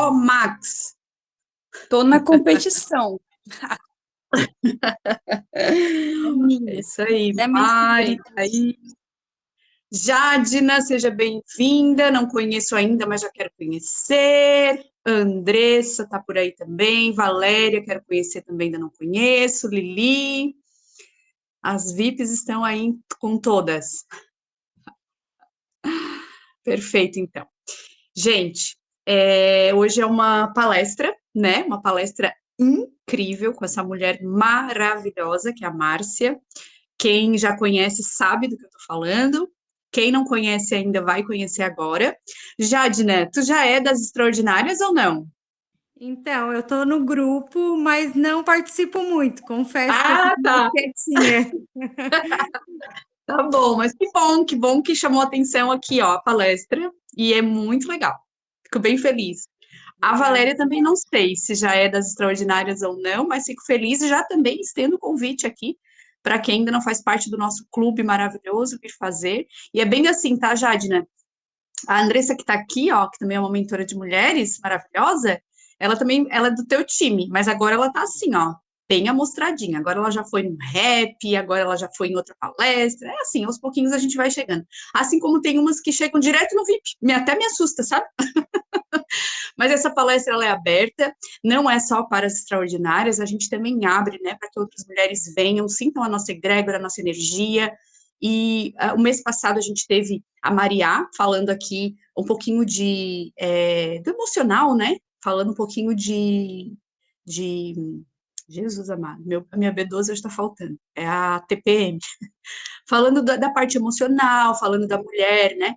Ó, Max. Tô na competição. É É minha. isso aí, Até mês que Mari, vem. tá aí. Jadina, seja bem-vinda. Não conheço ainda, mas já quero conhecer. Andressa tá por aí também. Valéria, quero conhecer também, ainda não conheço. Lili. As VIPs estão aí com todas. Perfeito, então. Gente, hoje é uma palestra, né? Uma palestra incrível com essa mulher maravilhosa, que é a Márcia. Quem já conhece sabe do que eu tô falando. Quem não conhece ainda vai conhecer agora. Jadina, tu já é das extraordinárias ou não? Então, eu estou no grupo, mas não participo muito. Confesso que eu Ah, fico mais tá. quietinha. Tá bom, mas que bom que chamou atenção aqui, ó, a palestra. E é muito legal. Fico bem feliz. A Obrigada. Valéria também não sei se já é das extraordinárias ou não, mas fico feliz e já também estendo o convite aqui para quem ainda não faz parte do nosso clube maravilhoso vir fazer. E é bem assim, tá, Jadina? A Andressa que está aqui, ó, que também é uma mentora de mulheres maravilhosa, ela também, ela é do teu time, mas agora ela tá assim, ó, bem amostradinha. Agora ela já foi no rap, agora ela já foi em outra palestra. É assim, aos pouquinhos a gente vai chegando. Assim como tem umas que chegam direto no VIP, até me assusta, sabe? Mas essa palestra ela é aberta, não é só para as extraordinárias, a gente também abre, né, para que outras mulheres venham, sintam a nossa egrégora, a nossa energia. E o mês passado a gente teve a Mariá falando aqui um pouquinho do emocional, né? Falando um pouquinho de Jesus amado, a minha B12 hoje está faltando, é a TPM, falando da parte emocional, falando da mulher, né?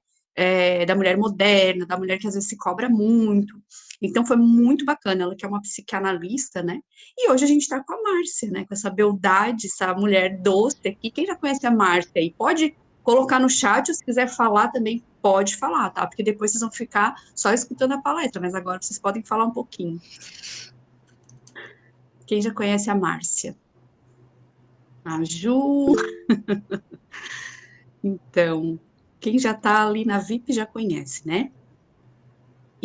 Da mulher moderna, da mulher que às vezes se cobra muito. Então foi muito bacana, ela que é uma psicanalista, né? E hoje a gente está com a Márcia, né? Com essa beldade, essa mulher doce aqui. Quem já conhece a Márcia aí? Pode colocar no chat, ou se quiser falar também, pode falar, tá? Porque depois vocês vão ficar só escutando a palestra, mas agora vocês podem falar um pouquinho. Quem já conhece a Márcia? A Ju. Então, quem já está ali na VIP já conhece, né?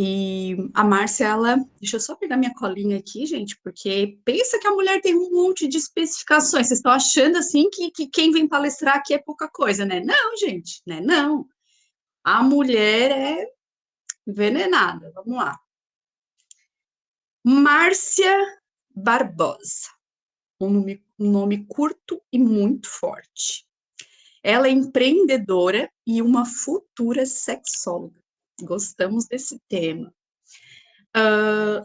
E a Márcia, ela. Deixa eu só pegar minha colinha aqui, gente, porque pensa que a mulher tem um monte de especificações. Vocês estão achando assim que quem vem palestrar aqui é pouca coisa, né? Não, gente, né? Não. A mulher é envenenada. Vamos lá. Márcia Barbosa. Um nome curto e muito forte. Ela é empreendedora e uma futura sexóloga. Gostamos desse tema.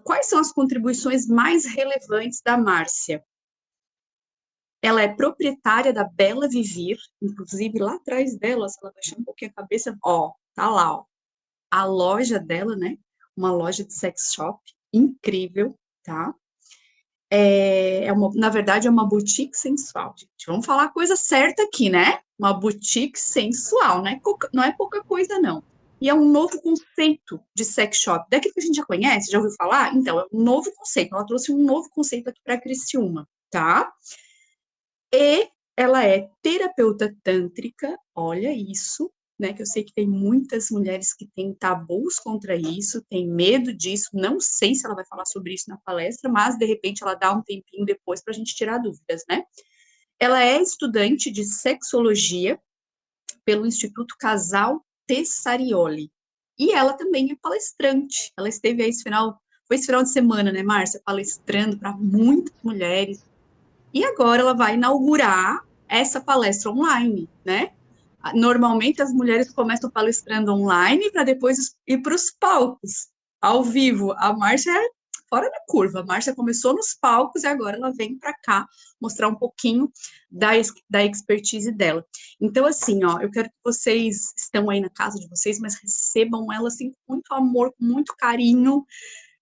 Quais são as contribuições mais relevantes da Márcia? Ela é proprietária da Bela Vivir, inclusive lá atrás dela, se ela baixar um pouquinho a cabeça, ó, tá lá, ó, a loja dela, né? Uma loja de sex shop incrível, tá? Na verdade, é uma boutique sensual, gente. Vamos falar a coisa certa aqui, né? Uma boutique sensual, né? Não é pouca coisa, não. E é um novo conceito de sex shop. Daquilo que a gente já conhece, já ouviu falar? Então, é um novo conceito. Ela trouxe um novo conceito aqui para a Criciúma, tá? E ela é terapeuta tântrica, olha isso, né? Que eu sei que tem muitas mulheres que têm tabus contra isso, têm medo disso. Não sei se ela vai falar sobre isso na palestra, mas de repente ela dá um tempinho depois para a gente tirar dúvidas, né? Ela é estudante de sexologia pelo Instituto Casal Tessarioli. E ela também é palestrante. Ela esteve aí foi esse final de semana, né, Márcia, palestrando para muitas mulheres. E agora ela vai inaugurar essa palestra online, né? Normalmente as mulheres começam palestrando online para depois ir para os palcos, ao vivo. A Márcia é fora da curva. A Márcia começou nos palcos e agora ela vem para cá mostrar um pouquinho da expertise dela. Então, assim, ó, eu quero que vocês estão aí na casa de vocês, mas recebam ela assim com muito amor, com muito carinho,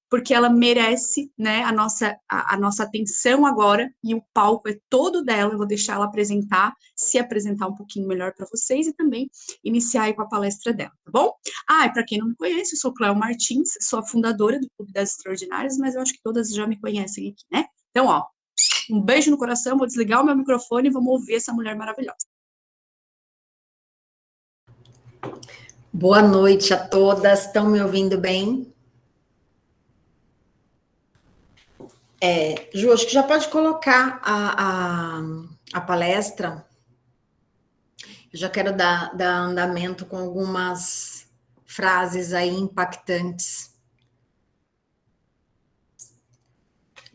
porque ela merece, né, a nossa atenção agora, e o palco é todo dela. Eu vou deixar ela se apresentar um pouquinho melhor para vocês e também iniciar aí com a palestra dela, tá bom? E para quem não me conhece, eu sou Cléo Martins, sou a fundadora do Clube das Extraordinárias, mas eu acho que todas já me conhecem aqui, né? Então, ó, um beijo no coração, vou desligar o meu microfone e vamos ouvir essa mulher maravilhosa. Boa noite a todas, estão me ouvindo bem? Ju, acho que já pode colocar a palestra. Eu já quero dar andamento com algumas frases aí impactantes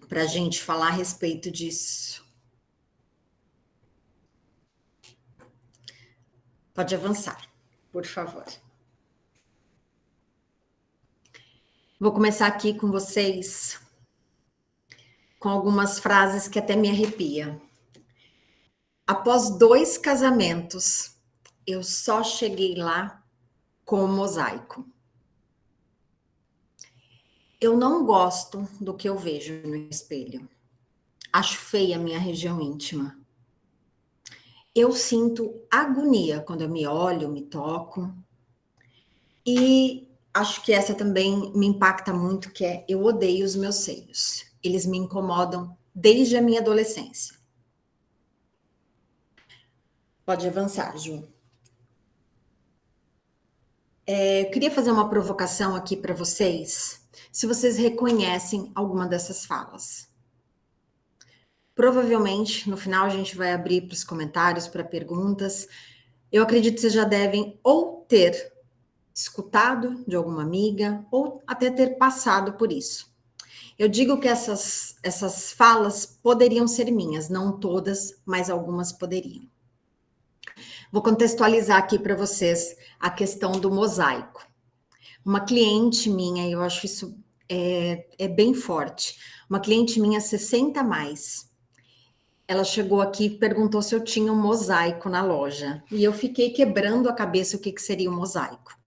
para a gente falar a respeito disso. Pode avançar, por favor. Vou começar aqui com vocês com algumas frases que até me arrepia. Após 2 casamentos, eu só cheguei lá com o mosaico. Eu não gosto do que eu vejo no espelho. Acho feia a minha região íntima. Eu sinto agonia quando eu me olho, me toco. E acho que essa também me impacta muito, que é eu odeio os meus seios. Eles me incomodam desde a minha adolescência. Pode avançar, Ju. Eu queria fazer uma provocação aqui para vocês, se vocês reconhecem alguma dessas falas. Provavelmente, no final, a gente vai abrir para os comentários, para perguntas. Eu acredito que vocês já devem ou ter escutado de alguma amiga, ou até ter passado por isso. Eu digo que essas falas poderiam ser minhas, não todas, mas algumas poderiam. Vou contextualizar aqui para vocês a questão do mosaico. Uma cliente minha, eu acho isso bem forte, uma cliente minha 60 a mais, ela chegou aqui e perguntou se eu tinha um mosaico na loja, e eu fiquei quebrando a cabeça o que seria um mosaico.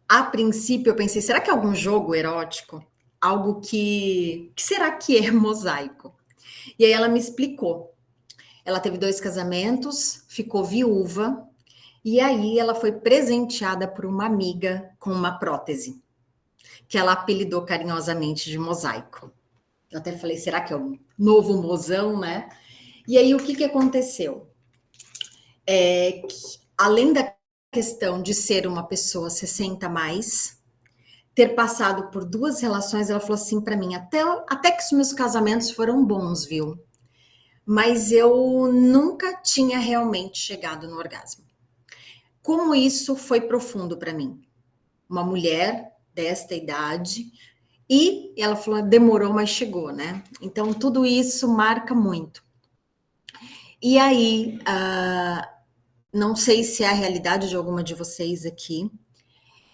A princípio eu pensei, será que é algum jogo erótico? Algo que será que é mosaico? E aí ela me explicou. Ela teve 2 casamentos, ficou viúva, e aí ela foi presenteada por uma amiga com uma prótese, que ela apelidou carinhosamente de mosaico. Eu até falei, será que é um novo mozão, né? E aí o que aconteceu? Que, além da questão de ser uma pessoa 60 a mais, ter passado por 2 relações, ela falou assim para mim, até que os meus casamentos foram bons, viu? Mas eu nunca tinha realmente chegado no orgasmo. Como isso foi profundo para mim? Uma mulher desta idade, e ela falou, demorou, mas chegou, né? Então, tudo isso marca muito. E aí, não sei se é a realidade de alguma de vocês aqui.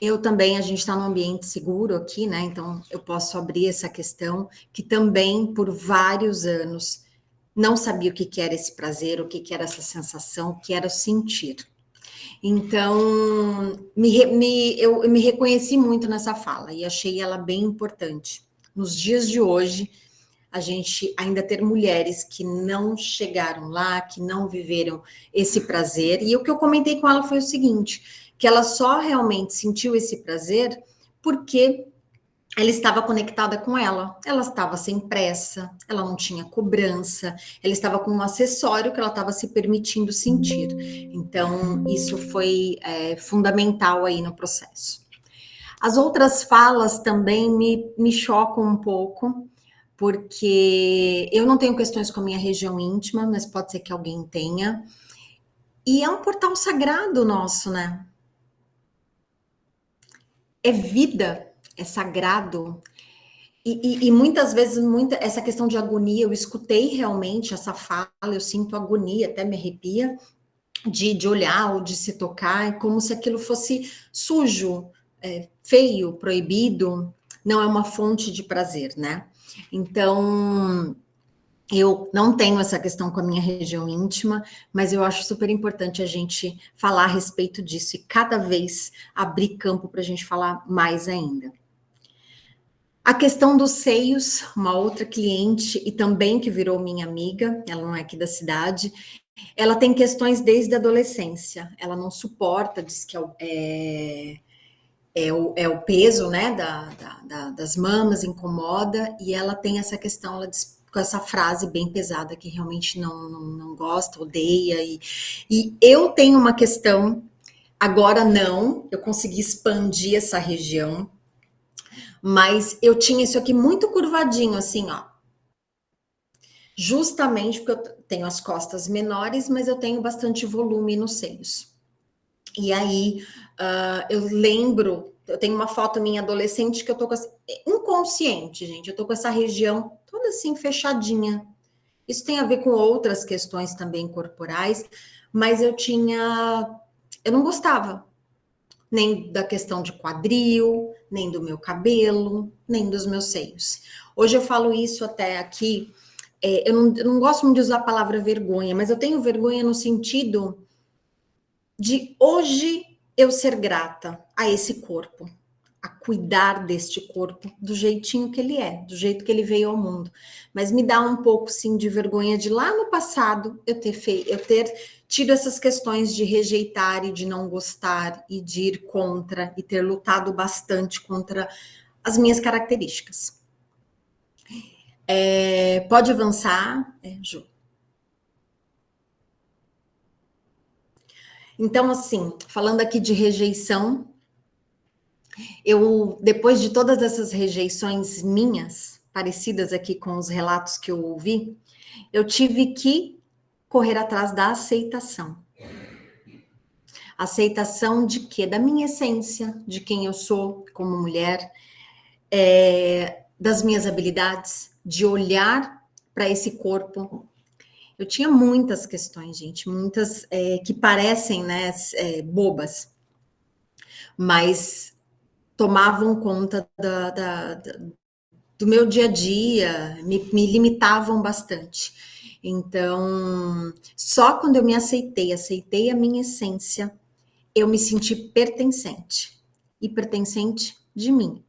Eu também, a gente está num ambiente seguro aqui, né? Então, eu posso abrir essa questão, que também, por vários anos, não sabia o que era esse prazer, o que era essa sensação, o que era o sentir. Então, eu me reconheci muito nessa fala e achei ela bem importante. Nos dias de hoje, a gente ainda ter mulheres que não chegaram lá, que não viveram esse prazer. E o que eu comentei com ela foi o seguinte, que ela só realmente sentiu esse prazer porque ela estava conectada com ela estava sem pressa, ela não tinha cobrança, ela estava com um acessório que ela estava se permitindo sentir. Então, isso foi fundamental aí no processo. As outras falas também me chocam um pouco, porque eu não tenho questões com a minha região íntima, mas pode ser que alguém tenha. E é um portal sagrado nosso, né? É vida, é sagrado. E muitas vezes, essa questão de agonia, eu escutei realmente essa fala, eu sinto agonia, até me arrepia, de olhar ou de se tocar, como se aquilo fosse sujo, feio, proibido, não é uma fonte de prazer, né? Então, eu não tenho essa questão com a minha região íntima, mas eu acho super importante a gente falar a respeito disso e cada vez abrir campo para a gente falar mais ainda. A questão dos seios, uma outra cliente e também que virou minha amiga, ela não é aqui da cidade, ela tem questões desde a adolescência, ela não suporta, diz que é o peso, né, das mamas, incomoda, e ela tem essa questão, ela diz, com essa frase bem pesada, que realmente não gosta, odeia, e eu tenho uma questão, agora não, eu consegui expandir essa região, Mas eu tinha isso aqui muito curvadinho, assim, ó. Justamente porque eu tenho as costas menores, mas eu tenho bastante volume nos seios. E aí, eu lembro, eu tenho uma foto minha adolescente que eu tô com inconsciente, gente, eu tô com essa região toda assim fechadinha. Isso tem a ver com outras questões também corporais, mas eu não gostava nem da questão de quadril, nem do meu cabelo, nem dos meus seios. Hoje eu falo isso até aqui, eu não gosto muito de usar a palavra vergonha, mas eu tenho vergonha no sentido de hoje eu ser grata a esse corpo, a cuidar deste corpo do jeitinho que ele é, do jeito que ele veio ao mundo. Mas me dá um pouco, sim, de vergonha de lá no passado eu ter tido essas questões de rejeitar e de não gostar e de ir contra e ter lutado bastante contra as minhas características. Pode avançar, Ju. Então, assim, falando aqui de rejeição, depois de todas essas rejeições minhas, parecidas aqui com os relatos que eu ouvi, eu tive que correr atrás da aceitação. Aceitação de quê? Da minha essência, de quem eu sou como mulher, das minhas habilidades, de olhar para esse corpo. Eu tinha muitas questões, gente, muitas que parecem, né, bobas, mas tomavam conta do meu dia a dia, me limitavam bastante. Então, só quando eu me aceitei a minha essência, eu me senti pertencente. E pertencente de mim.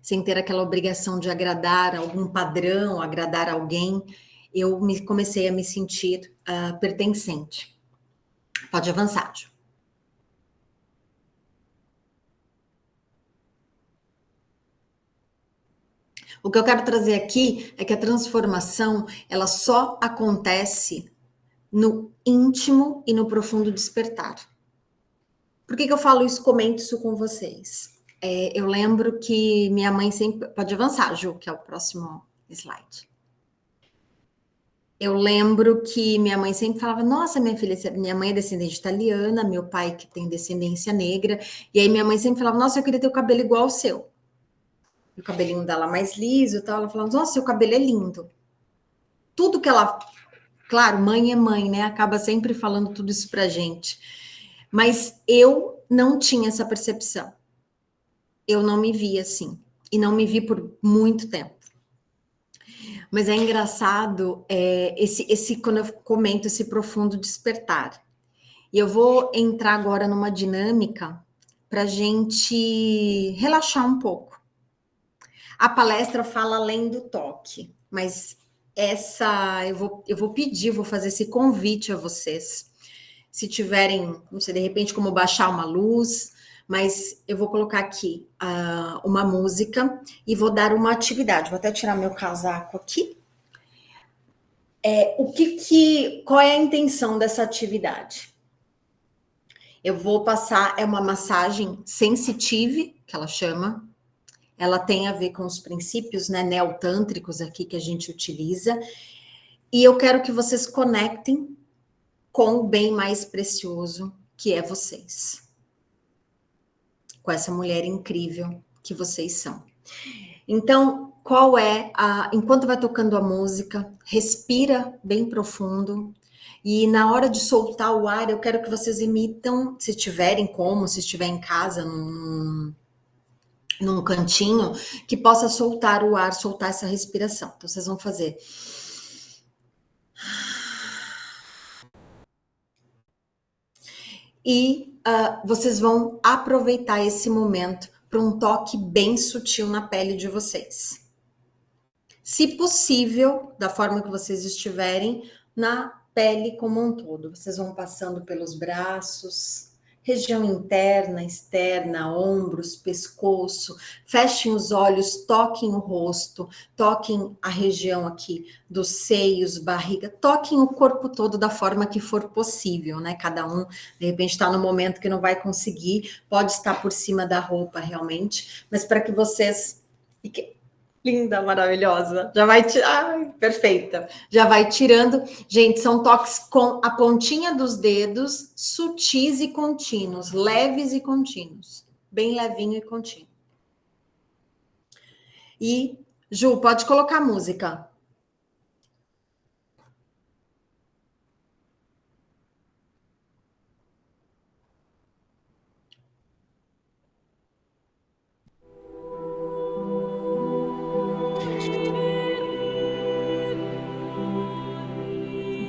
Sem ter aquela obrigação de agradar algum padrão, agradar alguém, eu comecei a me sentir pertencente. Pode avançar, Ju. O que eu quero trazer aqui é que a transformação, ela só acontece no íntimo e no profundo despertar. Por que eu falo isso, comento isso com vocês? Eu lembro que minha mãe sempre... Pode avançar, Ju, que é o próximo slide. Eu lembro que minha mãe sempre falava, nossa, minha filha, minha mãe é descendente italiana, meu pai que tem descendência negra, e aí minha mãe sempre falava, nossa, eu queria ter o cabelo igual ao seu. E o cabelinho dela mais liso e tal, ela falava, nossa, seu cabelo é lindo. Tudo que ela... Claro, mãe é mãe, né? Acaba sempre falando tudo isso pra gente. Mas eu não tinha essa percepção. Eu não me via assim. E não me vi por muito tempo. Mas é engraçado quando eu comento esse profundo despertar. E eu vou entrar agora numa dinâmica para a gente relaxar um pouco. A palestra fala além do toque, mas eu vou pedir, vou fazer esse convite a vocês. Se tiverem, não sei, de repente como baixar uma luz, mas eu vou colocar aqui uma música e vou dar uma atividade. Vou até tirar meu casaco aqui. Qual é a intenção dessa atividade? Eu vou passar, uma massagem sensitive, que ela chama. Ela tem a ver com os princípios, né, neotântricos aqui que a gente utiliza. E eu quero que vocês conectem com o bem mais precioso, que é vocês. Com essa mulher incrível que vocês são. Então, enquanto vai tocando a música, respira bem profundo. E na hora de soltar o ar, eu quero que vocês imitam, se tiverem como, se estiver em casa, num cantinho, que possa soltar o ar, soltar essa respiração. Então, vocês vão fazer. E vocês vão aproveitar esse momento para um toque bem sutil na pele de vocês. Se possível, da forma que vocês estiverem, na pele como um todo. Vocês vão passando pelos braços, região interna, externa, ombros, pescoço. Fechem os olhos, toquem o rosto, toquem a região aqui dos seios, barriga, toquem o corpo todo da forma que for possível, né? Cada um, de repente, está no momento que não vai conseguir, pode estar por cima da roupa realmente, mas para que vocês fiquem. Linda, maravilhosa. Já vai tirar. Ai, perfeita. Já vai tirando. Gente, são toques com a pontinha dos dedos, sutis e contínuos, leves e contínuos. Bem levinho e contínuo. E, Ju, pode colocar a música.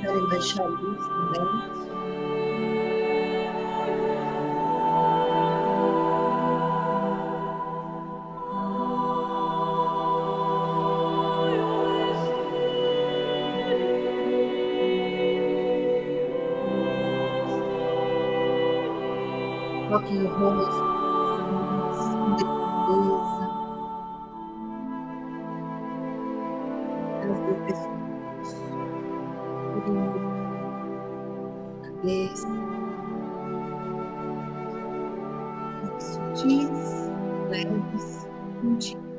Quiserem baixar a luz também. Toquem o rosto, com delicadeza, o pescoço, cabeça, sutis, leves, contínuos.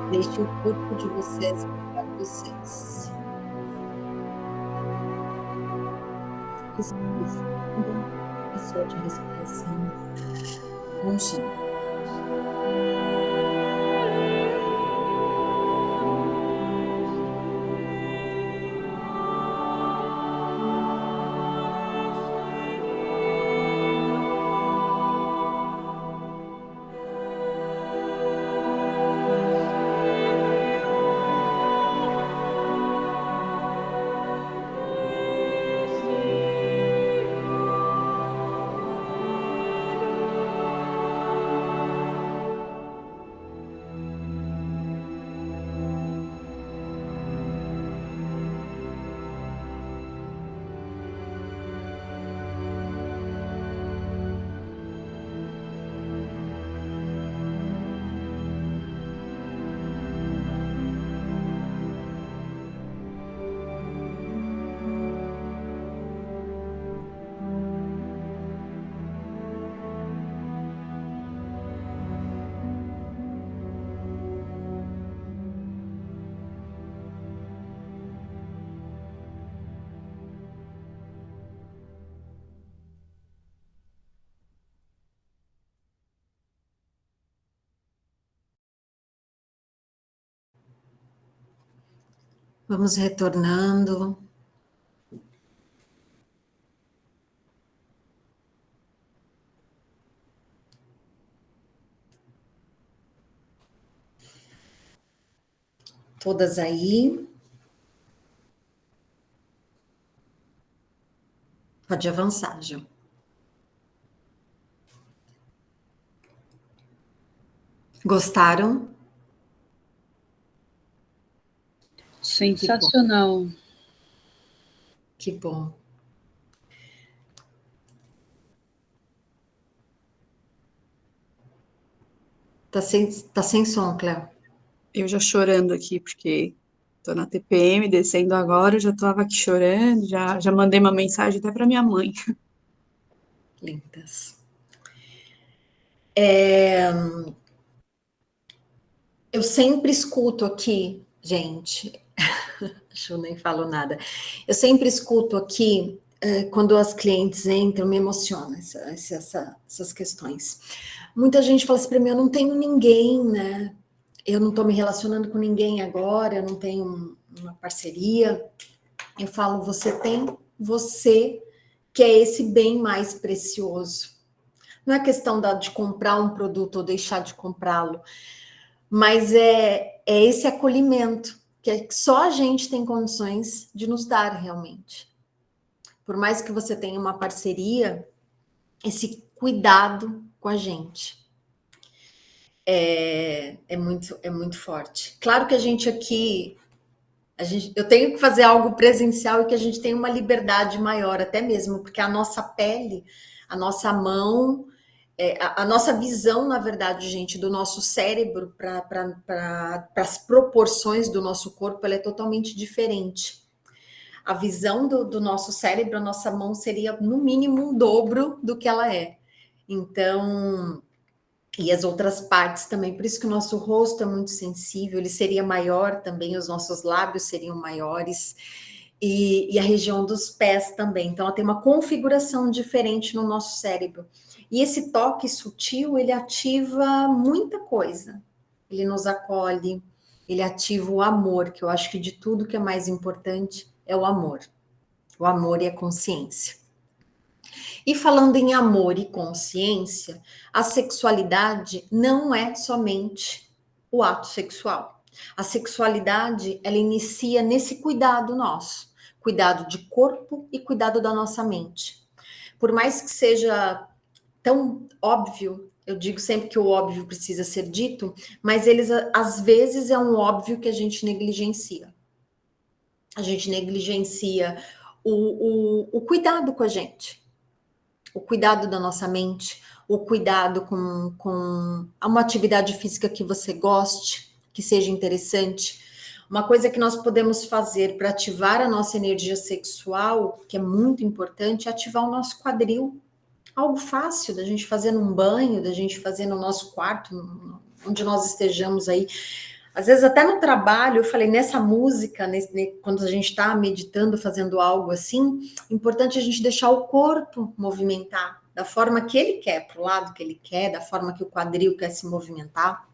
Deixe o corpo de vocês para vocês. Respire fundo, e solte a respiração com som. Vamos retornando. Todas aí. Pode avançar, Gil. Gostaram? Sensacional. Que bom. Tá sem som, Cléo. Eu já chorando aqui, porque tô na TPM, descendo agora, eu já tava aqui chorando, já mandei uma mensagem até para minha mãe. Lindas. Eu sempre escuto aqui, gente, acho que eu nem falo nada. Eu sempre escuto aqui, quando as clientes entram, me emociona essas questões. Muita gente fala assim para mim, eu não tenho ninguém, né? Eu não estou me relacionando com ninguém agora, eu não tenho uma parceria. Eu falo, você tem você, que é esse bem mais precioso. Não é questão de comprar um produto ou deixar de comprá-lo, mas é esse acolhimento que só a gente tem condições de nos dar realmente. Por mais que você tenha uma parceria, esse cuidado com a gente é muito forte. Claro que a gente aqui, eu tenho que fazer algo presencial e que a gente tem uma liberdade maior, até mesmo, porque a nossa pele, a nossa mão, a nossa visão, na verdade, gente, do nosso cérebro para as proporções do nosso corpo, ela é totalmente diferente. A visão do nosso cérebro, a nossa mão seria, no mínimo, um dobro do que ela é. Então, e as outras partes também, por isso que o nosso rosto é muito sensível, ele seria maior também, os nossos lábios seriam maiores, e a região dos pés também. Então, ela tem uma configuração diferente no nosso cérebro. E esse toque sutil, ele ativa muita coisa. Ele nos acolhe, ele ativa o amor, que eu acho que de tudo que é mais importante é o amor. O amor e a consciência. E falando em amor e consciência, a sexualidade não é somente o ato sexual. A sexualidade, ela inicia nesse cuidado nosso, cuidado de corpo e cuidado da nossa mente. Por mais que seja tão óbvio, eu digo sempre que o óbvio precisa ser dito, mas eles, às vezes, é um óbvio que a gente negligencia. A gente negligencia o cuidado com a gente, o cuidado da nossa mente, o cuidado com uma atividade física que você goste, que seja interessante. Uma coisa que nós podemos fazer para ativar a nossa energia sexual, que é muito importante, é ativar o nosso quadril. Algo fácil da gente fazer num banho, da gente fazer no nosso quarto, onde nós estejamos aí. Às vezes até no trabalho, eu falei, nessa música, quando a gente está meditando, fazendo algo assim, é importante a gente deixar o corpo movimentar, da forma que ele quer, para o lado que ele quer, da forma que o quadril quer se movimentar.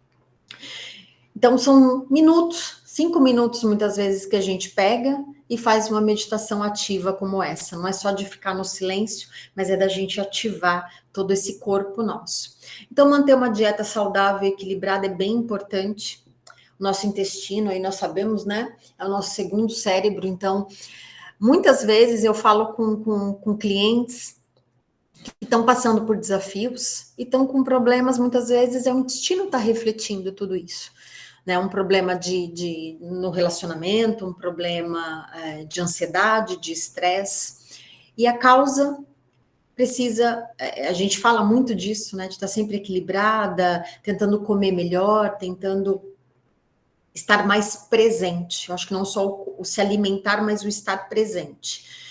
Então são minutos, 5 minutos muitas vezes que a gente pega e faz uma meditação ativa como essa. Não é só de ficar no silêncio, mas é da gente ativar todo esse corpo nosso. Então manter uma dieta saudável e equilibrada é bem importante. O nosso intestino, aí nós sabemos, né? É o nosso segundo cérebro. Então, muitas vezes eu falo com clientes que estão passando por desafios e estão com problemas, muitas vezes o intestino está refletindo tudo isso. Né? Um problema no relacionamento, um problema de ansiedade, de estresse. E a causa precisa, a gente fala muito disso, né? De estar sempre equilibrada, tentando comer melhor, tentando estar mais presente. Eu acho que não só o se alimentar, mas o estar presente.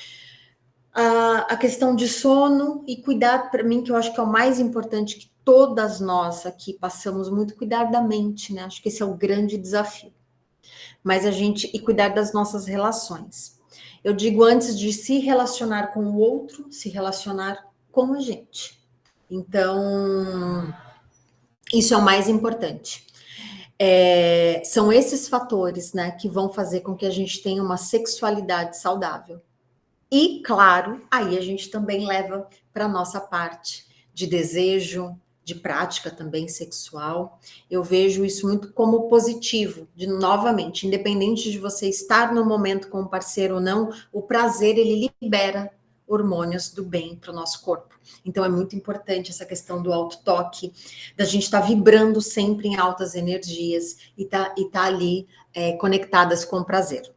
A questão de sono e cuidar, para mim, que eu acho que é o mais importante, que todas nós aqui passamos muito, cuidar da mente, né? Acho que esse é o grande desafio. Mas e cuidar das nossas relações. Eu digo, antes de se relacionar com o outro, se relacionar com a gente. Então, isso é o mais importante. São esses fatores, né, que vão fazer com que a gente tenha uma sexualidade saudável. E, claro, aí a gente também leva para a nossa parte de desejo, de prática também sexual. Eu vejo isso muito como positivo, novamente, independente de você estar no momento com o parceiro ou não, o prazer, ele libera hormônios do bem para o nosso corpo. Então, é muito importante essa questão do autotoque, da gente estar vibrando sempre em altas energias e tá ali conectadas com o prazer.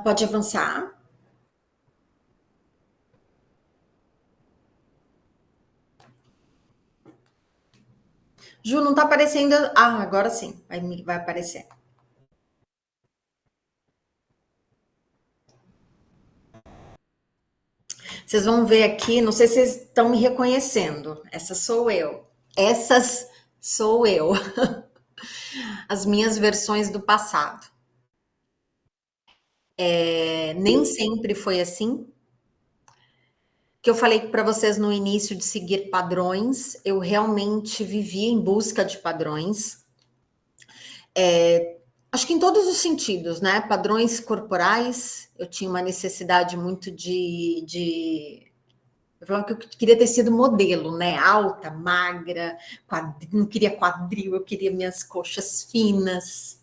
Pode avançar. Ju, não está aparecendo. Agora sim, vai aparecer. Vocês vão ver aqui, não sei se vocês estão me reconhecendo. Essa sou eu. Essas sou eu. As minhas versões do passado. Nem sempre foi assim. Que eu falei para vocês no início de seguir padrões, eu realmente vivia em busca de padrões. Acho que em todos os sentidos, né? Padrões corporais, eu tinha uma necessidade muito eu falava que eu queria ter sido modelo, né? Alta, magra, não queria quadril, eu queria minhas coxas finas.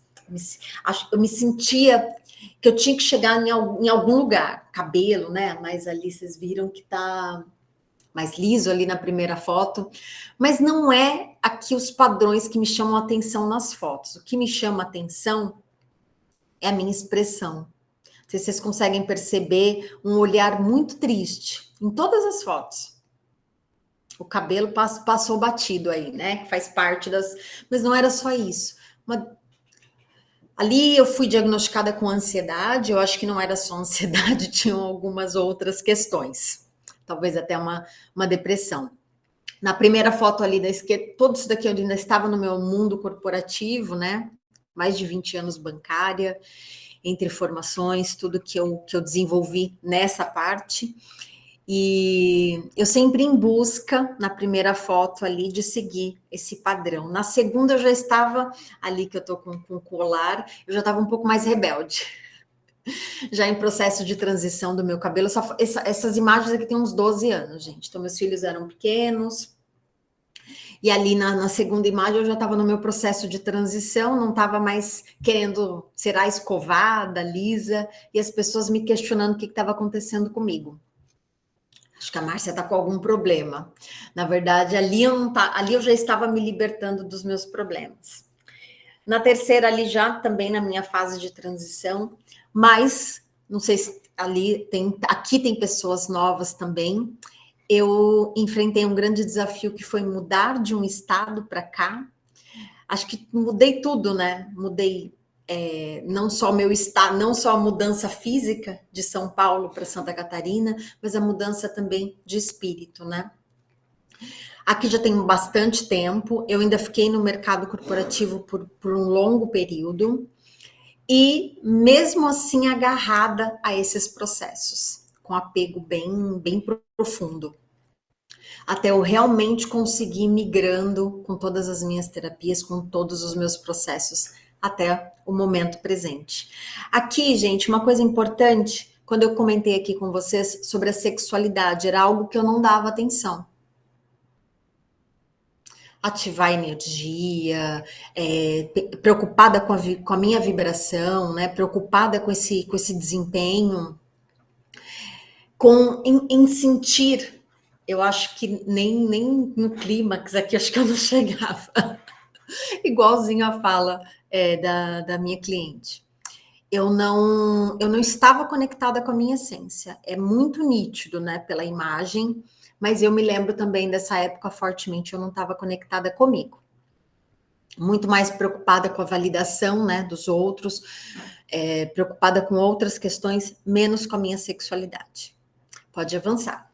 Eu me sentia que eu tinha que chegar em algum lugar. Cabelo, né? Mas ali vocês viram que tá mais liso ali na primeira foto. Mas não é aqui os padrões que me chamam a atenção nas fotos. O que me chama a atenção é a minha expressão. Não sei se vocês conseguem perceber um olhar muito triste em todas as fotos. O cabelo passou batido aí, né? Que faz parte das... Mas não era só isso. Ali eu fui diagnosticada com ansiedade. Eu acho que não era só ansiedade, tinham algumas outras questões. Talvez até uma depressão. Na primeira foto ali da esquerda, tudo isso daqui eu ainda estava no meu mundo corporativo, né? Mais de 20 anos bancária, entre formações, tudo que eu desenvolvi nessa parte. E eu sempre em busca, na primeira foto ali, de seguir esse padrão. Na segunda eu já estava, ali que eu tô com o colar, eu já estava um pouco mais rebelde. Já em processo de transição do meu cabelo. Essas imagens aqui tem uns 12 anos, gente. Então, meus filhos eram pequenos. E ali na segunda imagem eu já estava no meu processo de transição, não estava mais querendo ser a escovada, lisa, e as pessoas me questionando o que estava acontecendo comigo. Acho que a Márcia está com algum problema. Na verdade, ali eu já estava me libertando dos meus problemas. Na terceira ali já, também na minha fase de transição, mas não sei se aqui tem pessoas novas também. Eu enfrentei um grande desafio que foi mudar de um estado para cá. Acho que mudei tudo, né? Mudei não só meu estado, não só a mudança física de São Paulo para Santa Catarina, mas a mudança também de espírito, né? Aqui já tem bastante tempo, eu ainda fiquei no mercado corporativo por um longo período, e mesmo assim agarrada a esses processos, com apego bem profundo. Até eu realmente conseguir migrando com todas as minhas terapias, com todos os meus processos, até o momento presente. Aqui, gente, uma coisa importante, quando eu comentei aqui com vocês sobre a sexualidade, era algo que eu não dava atenção. Ativar a energia, preocupada com a minha vibração, né? Preocupada com esse desempenho, em sentir. Eu acho que nem no clímax aqui, acho que eu não chegava. Igualzinho a fala da minha cliente. Eu não estava conectada com a minha essência. É muito nítido, né, pela imagem, mas eu me lembro também dessa época fortemente, eu não estava conectada comigo. Muito mais preocupada com a validação, né, dos outros, preocupada com outras questões, menos com a minha sexualidade. Pode avançar.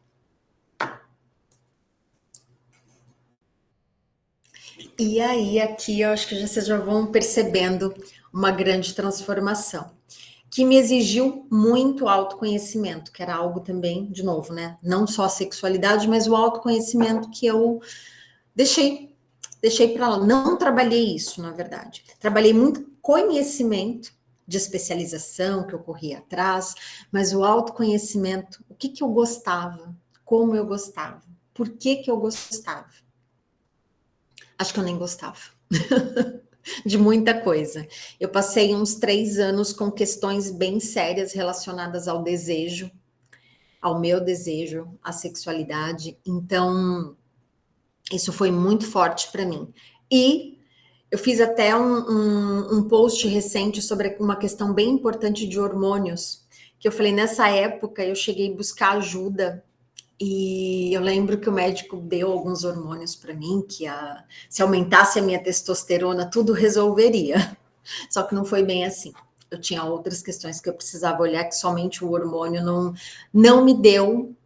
E aí, aqui, eu acho que vocês já vão percebendo uma grande transformação, que me exigiu muito autoconhecimento, que era algo também, de novo, né? Não só a sexualidade, mas o autoconhecimento que eu deixei para lá. Não trabalhei isso, na verdade. Trabalhei muito conhecimento de especialização que eu corria atrás, mas o autoconhecimento, o que eu gostava, como eu gostava, por que eu gostava. Acho que eu nem gostava de muita coisa. Eu passei uns 3 anos com questões bem sérias relacionadas ao desejo, ao meu desejo, à sexualidade. Então, isso foi muito forte para mim. E eu fiz até um post recente sobre uma questão bem importante de hormônios, que eu falei, nessa época eu cheguei a buscar ajuda. E eu lembro que o médico deu alguns hormônios para mim, que se aumentasse a minha testosterona, tudo resolveria. Só que não foi bem assim. Eu tinha outras questões que eu precisava olhar, que somente o hormônio não me deu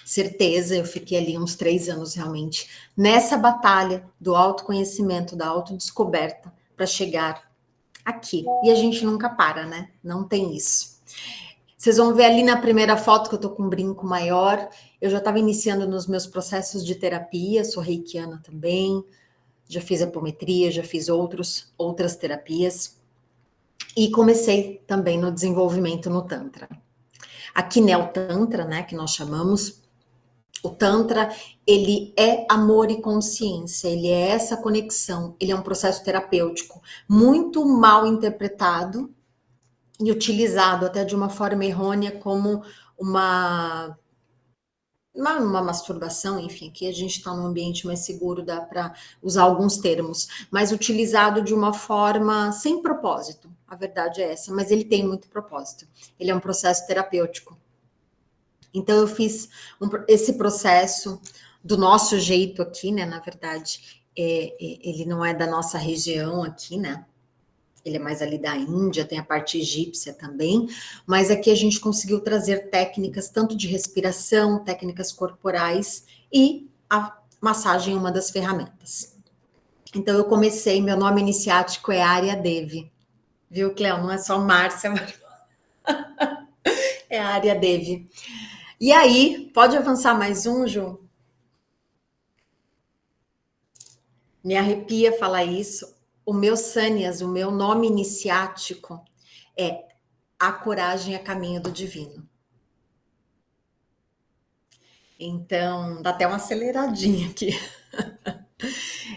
certeza, eu fiquei ali uns 3 anos realmente nessa batalha do autoconhecimento, da autodescoberta, para chegar aqui. E a gente nunca para, né? Não tem isso. Vocês vão ver ali na primeira foto que eu tô com um brinco maior. Eu já estava iniciando nos meus processos de terapia, sou reikiana também, já fiz apometria, já fiz outras terapias. E comecei também no desenvolvimento no Tantra. Aqui Neo-Tantra, né, que nós chamamos, o Tantra, ele é amor e consciência, ele é essa conexão, ele é um processo terapêutico muito mal interpretado e utilizado até de uma forma errônea como uma masturbação, enfim, aqui a gente está num ambiente mais seguro, dá para usar alguns termos, mas utilizado de uma forma sem propósito, a verdade é essa, mas ele tem muito propósito, ele é um processo terapêutico. Então eu fiz esse processo do nosso jeito aqui, né, na verdade, ele não é da nossa região aqui, né, ele é mais ali da Índia, tem a parte egípcia também, mas aqui a gente conseguiu trazer técnicas tanto de respiração, técnicas corporais e a massagem é uma das ferramentas. Então eu comecei, meu nome iniciático é Arya Devi, viu, Cleo? Não é só Márcia, é Arya Devi. E aí, pode avançar mais um, Ju? Me arrepia falar isso. O meu Sânias, o meu nome iniciático é A Coragem a Caminho do Divino. Então, dá até uma aceleradinha aqui.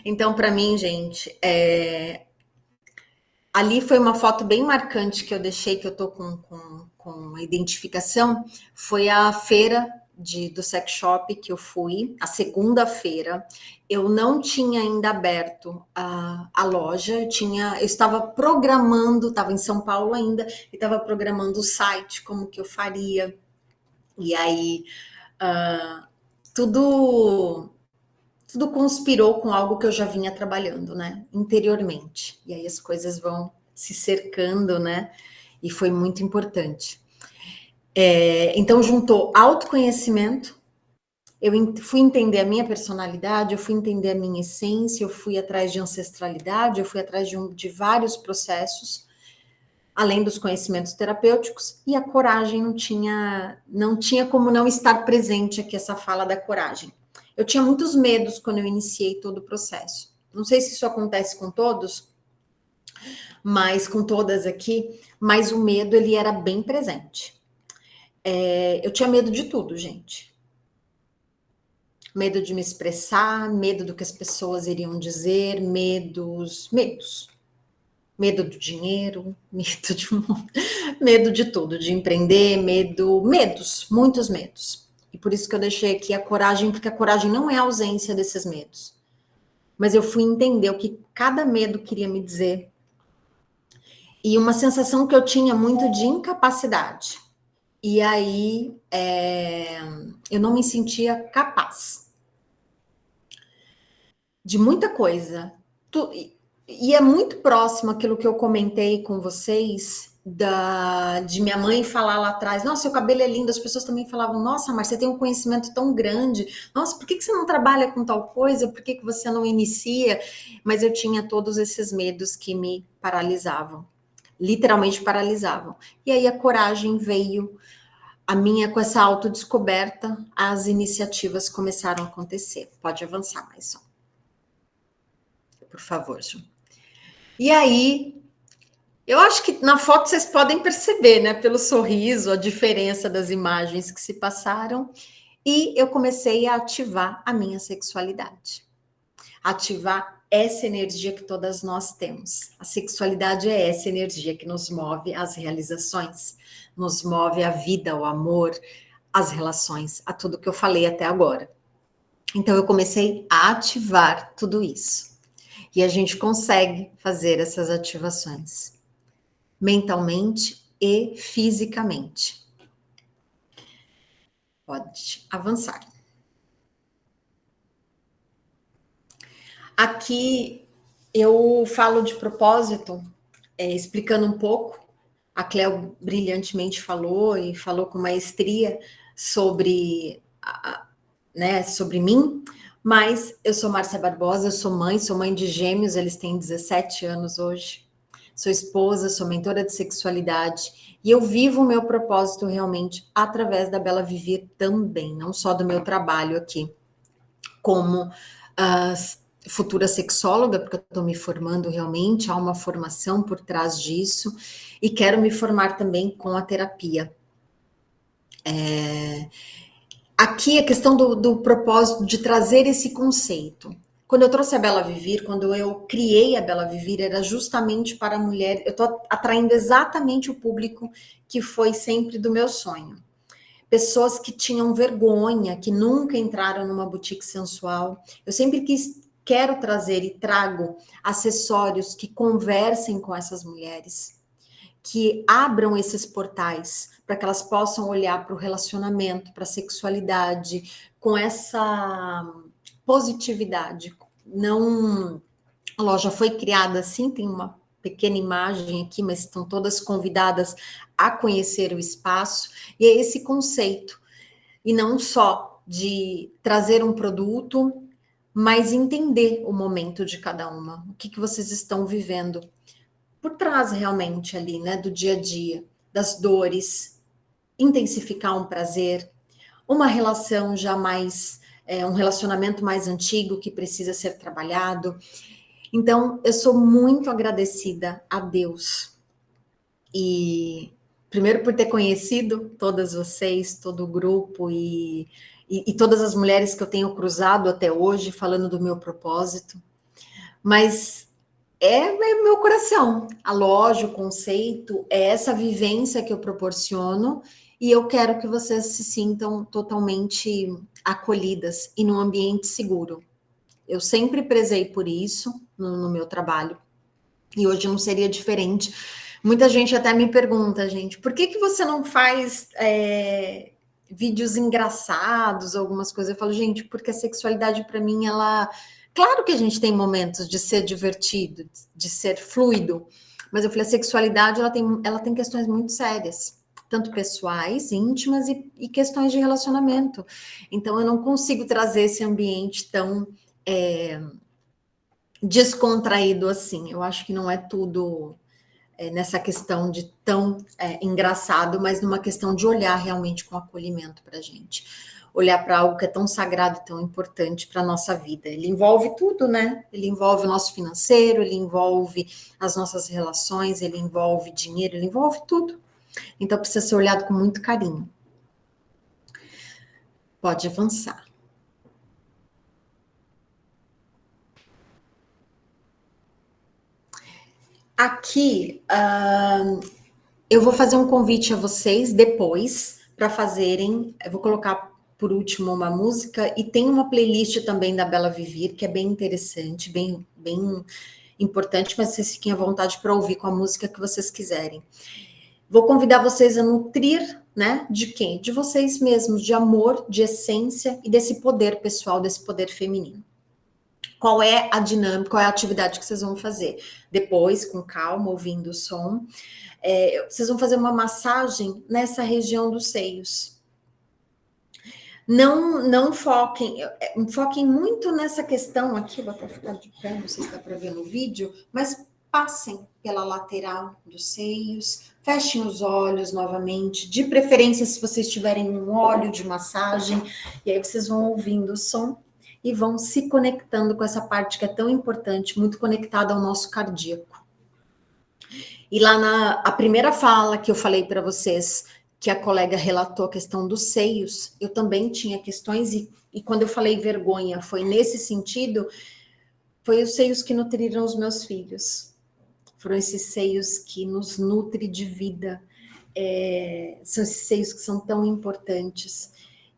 Então, para mim, gente, ali foi uma foto bem marcante que eu deixei, que eu tô com a identificação, foi a feira do sex shop que eu fui, a segunda-feira. Eu não tinha ainda aberto a loja, eu estava programando, estava em São Paulo ainda, e estava programando o site, como que eu faria. E aí, tudo conspirou com algo que eu já vinha trabalhando, né, interiormente. E aí as coisas vão se cercando, né, e foi muito importante. Então, juntou autoconhecimento, eu fui entender a minha personalidade, eu fui entender a minha essência, eu fui atrás de ancestralidade, eu fui atrás de vários processos, além dos conhecimentos terapêuticos, e a coragem não tinha como não estar presente aqui, essa fala da coragem. Eu tinha muitos medos quando eu iniciei todo o processo. Não sei se isso acontece com todos, mas com todas aqui, mas o medo, ele era bem presente. Eu tinha medo de tudo, gente. Medo de me expressar, medo do que as pessoas iriam dizer, medos. Medo do dinheiro, medo de tudo, de empreender, medos, muitos medos. E por isso que eu deixei aqui a coragem, porque a coragem não é a ausência desses medos. Mas eu fui entender o que cada medo queria me dizer. E uma sensação que eu tinha muito de incapacidade. E aí, eu não me sentia capaz de muita coisa. E é muito próximo aquilo que eu comentei com vocês, de minha mãe falar lá atrás, nossa, seu cabelo é lindo, as pessoas também falavam, nossa, mas você tem um conhecimento tão grande, nossa, por que você não trabalha com tal coisa, por que você não inicia? Mas eu tinha todos esses medos que me paralisavam, literalmente paralisavam. E aí a coragem veio, com essa autodescoberta, as iniciativas começaram a acontecer. Pode avançar mais só. Por favor, Ju. E aí, eu acho que na foto vocês podem perceber, né, pelo sorriso, a diferença das imagens que se passaram, e eu comecei a ativar a minha sexualidade. Ativar essa energia que todas nós temos. A sexualidade é essa energia que nos move às realizações, nos move à vida, ao amor, às relações, a tudo que eu falei até agora. Então, eu comecei a ativar tudo isso. E a gente consegue fazer essas ativações mentalmente e fisicamente. Pode avançar. Aqui eu falo de propósito, explicando um pouco. A Cleo brilhantemente falou e falou com maestria sobre né, sobre mim, mas eu sou Márcia Barbosa, eu sou mãe de gêmeos, eles têm 17 anos hoje. Sou esposa, sou mentora de sexualidade e eu vivo o meu propósito realmente através da Bela Viver também, não só do meu trabalho aqui como futura sexóloga, porque eu estou me formando realmente, há uma formação por trás disso, e quero me formar também com a terapia. Aqui a questão do propósito de trazer esse conceito. Quando eu trouxe a Bela Viver, quando eu criei a Bela Viver, era justamente para a mulher, eu estou atraindo exatamente o público que foi sempre do meu sonho. Pessoas que tinham vergonha, que nunca entraram numa boutique sensual. Eu sempre quero trazer e trago acessórios que conversem com essas mulheres, que abram esses portais para que elas possam olhar para o relacionamento, para a sexualidade, com essa positividade. Não, a loja foi criada assim, tem uma pequena imagem aqui, mas estão todas convidadas a conhecer o espaço, e é esse conceito, e não só de trazer um produto, mas entender o momento de cada uma, o que vocês estão vivendo por trás realmente ali, né, do dia a dia, das dores, intensificar um prazer, uma relação já mais, um relacionamento mais antigo que precisa ser trabalhado. Então, eu sou muito agradecida a Deus. E primeiro por ter conhecido todas vocês, todo o grupo e todas as mulheres que eu tenho cruzado até hoje, falando do meu propósito. Mas é meu coração. A loja, o conceito, é essa vivência que eu proporciono e eu quero que vocês se sintam totalmente acolhidas e num ambiente seguro. Eu sempre prezei por isso no meu trabalho e hoje não seria diferente. Muita gente até me pergunta, gente, por que você não faz vídeos engraçados, algumas coisas? Eu falo, gente, porque a sexualidade para mim, ela... Claro que a gente tem momentos de ser divertido, de ser fluido, mas eu falei, a sexualidade, ela tem questões muito sérias, tanto pessoais, íntimas e questões de relacionamento. Então, eu não consigo trazer esse ambiente tão descontraído assim. Eu acho que não é tudo nessa questão de tão engraçado, mas numa questão de olhar realmente com acolhimento para a gente. Olhar para algo que é tão sagrado, tão importante para a nossa vida. Ele envolve tudo, né? Ele envolve o nosso financeiro, ele envolve as nossas relações, ele envolve dinheiro, ele envolve tudo. Então, precisa ser olhado com muito carinho. Pode avançar. Aqui, eu vou fazer um convite a vocês depois para fazerem. Eu vou colocar por último uma música e tem uma playlist também da Bela Viver que é bem interessante, bem importante, mas vocês fiquem à vontade para ouvir com a música que vocês quiserem. Vou convidar vocês a nutrir, né? De quem? De vocês mesmos, de amor, de essência e desse poder pessoal, desse poder feminino. Qual é a dinâmica, qual é a atividade que vocês vão fazer? Depois, com calma, ouvindo o som, vocês vão fazer uma massagem nessa região dos seios. Não foquem muito nessa questão aqui, vou até ficar de pé, não sei se dá para ver no vídeo, mas passem pela lateral dos seios, fechem os olhos novamente, de preferência se vocês tiverem um óleo de massagem, e aí vocês vão ouvindo o som e vão se conectando com essa parte que é tão importante, muito conectada ao nosso cardíaco. E lá a primeira fala que eu falei para vocês, que a colega relatou a questão dos seios, eu também tinha questões, e quando eu falei vergonha, foi nesse sentido, foi os seios que nutriram os meus filhos. Foram esses seios que nos nutrem de vida, são esses seios que são tão importantes.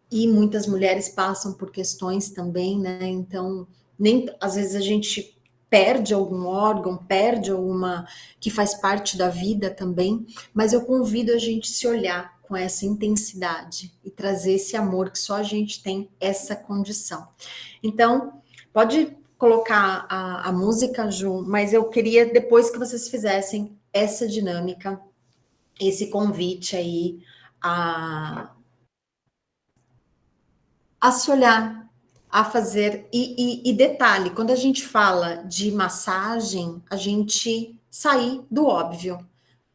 E muitas mulheres passam por questões também, né? Então, às vezes a gente perde algum órgão, perde alguma que faz parte da vida também, mas eu convido a gente se olhar com essa intensidade e trazer esse amor que só a gente tem essa condição. Então, pode colocar a música, Ju, mas eu queria depois que vocês fizessem essa dinâmica, esse convite aí a a se olhar, a fazer. E detalhe, quando a gente fala de massagem, a gente sair do óbvio,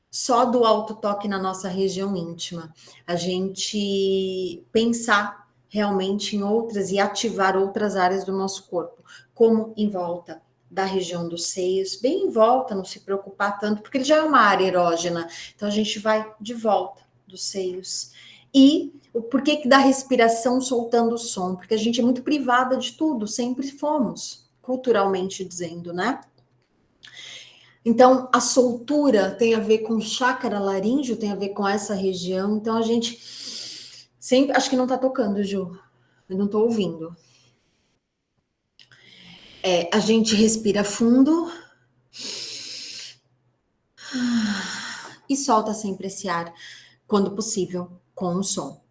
só do autotoque na nossa região íntima. A gente pensar realmente em outras e ativar outras áreas do nosso corpo, como em volta da região dos seios, bem em volta, não se preocupar tanto, porque ele já é uma área erógena. Então a gente vai de volta dos seios. E o porquê que da respiração soltando o som? Porque a gente é muito privada de tudo, sempre fomos, culturalmente dizendo, né? Então, a soltura tem a ver com chácara laríngeo, tem a ver com essa região. Então, a gente sempre. Acho que não tá tocando, Ju. Eu não tô ouvindo. A gente respira fundo e solta sempre esse ar, quando possível, com o som.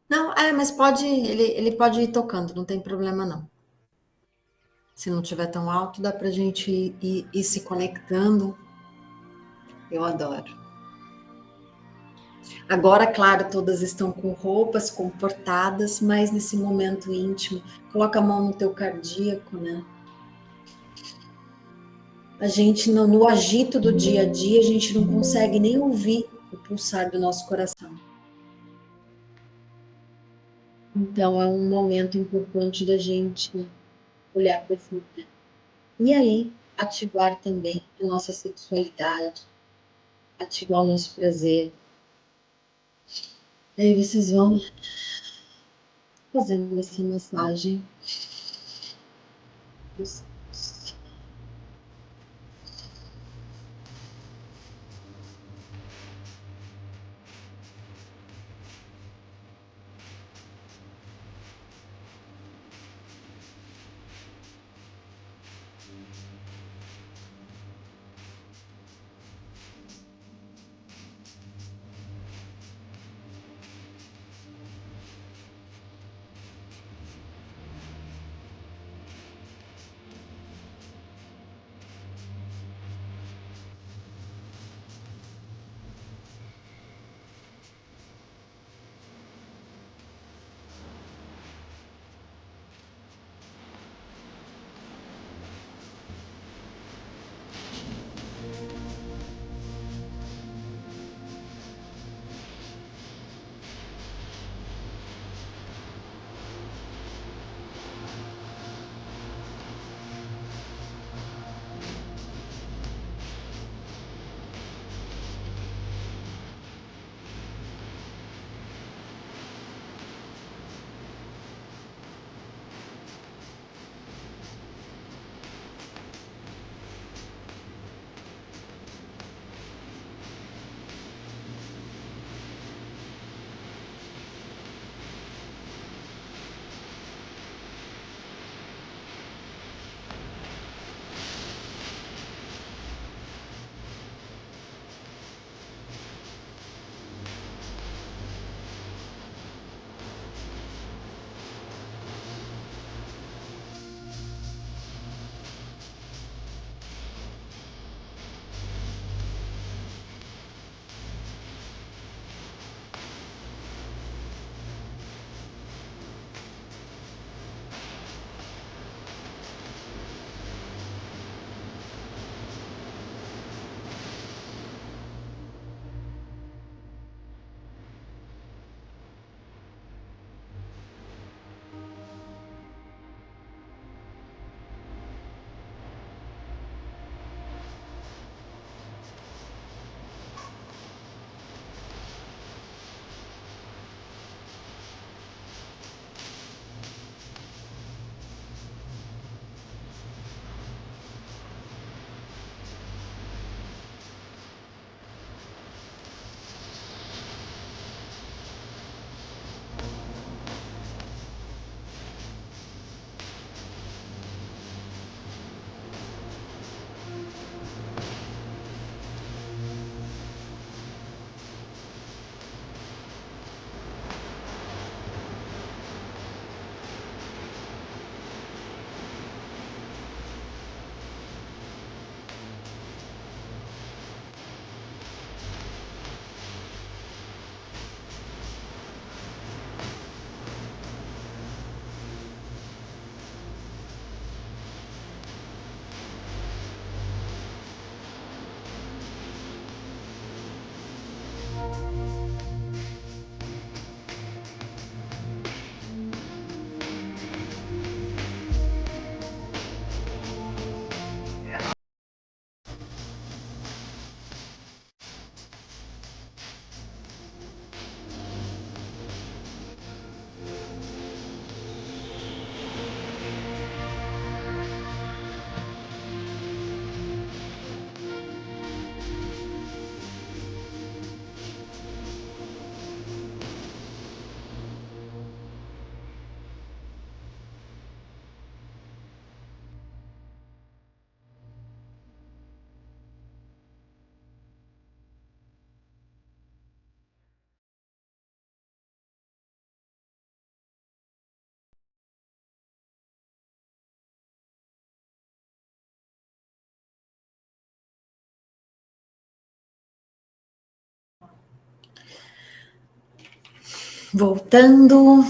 Não, mas pode. Ele pode ir tocando, não tem problema, não. Se não tiver tão alto, dá pra gente ir se conectando. Eu adoro. Agora, claro, todas estão com roupas comportadas, mas nesse momento íntimo, coloca a mão no teu cardíaco, né? A gente, no agito do dia a dia, a gente não consegue nem ouvir o pulsar do nosso coração. Então, é um momento importante da gente olhar para esse momento. E aí, ativar também a nossa sexualidade, ativar o nosso prazer. Aí vocês vão fazendo essa massagem. Voltando.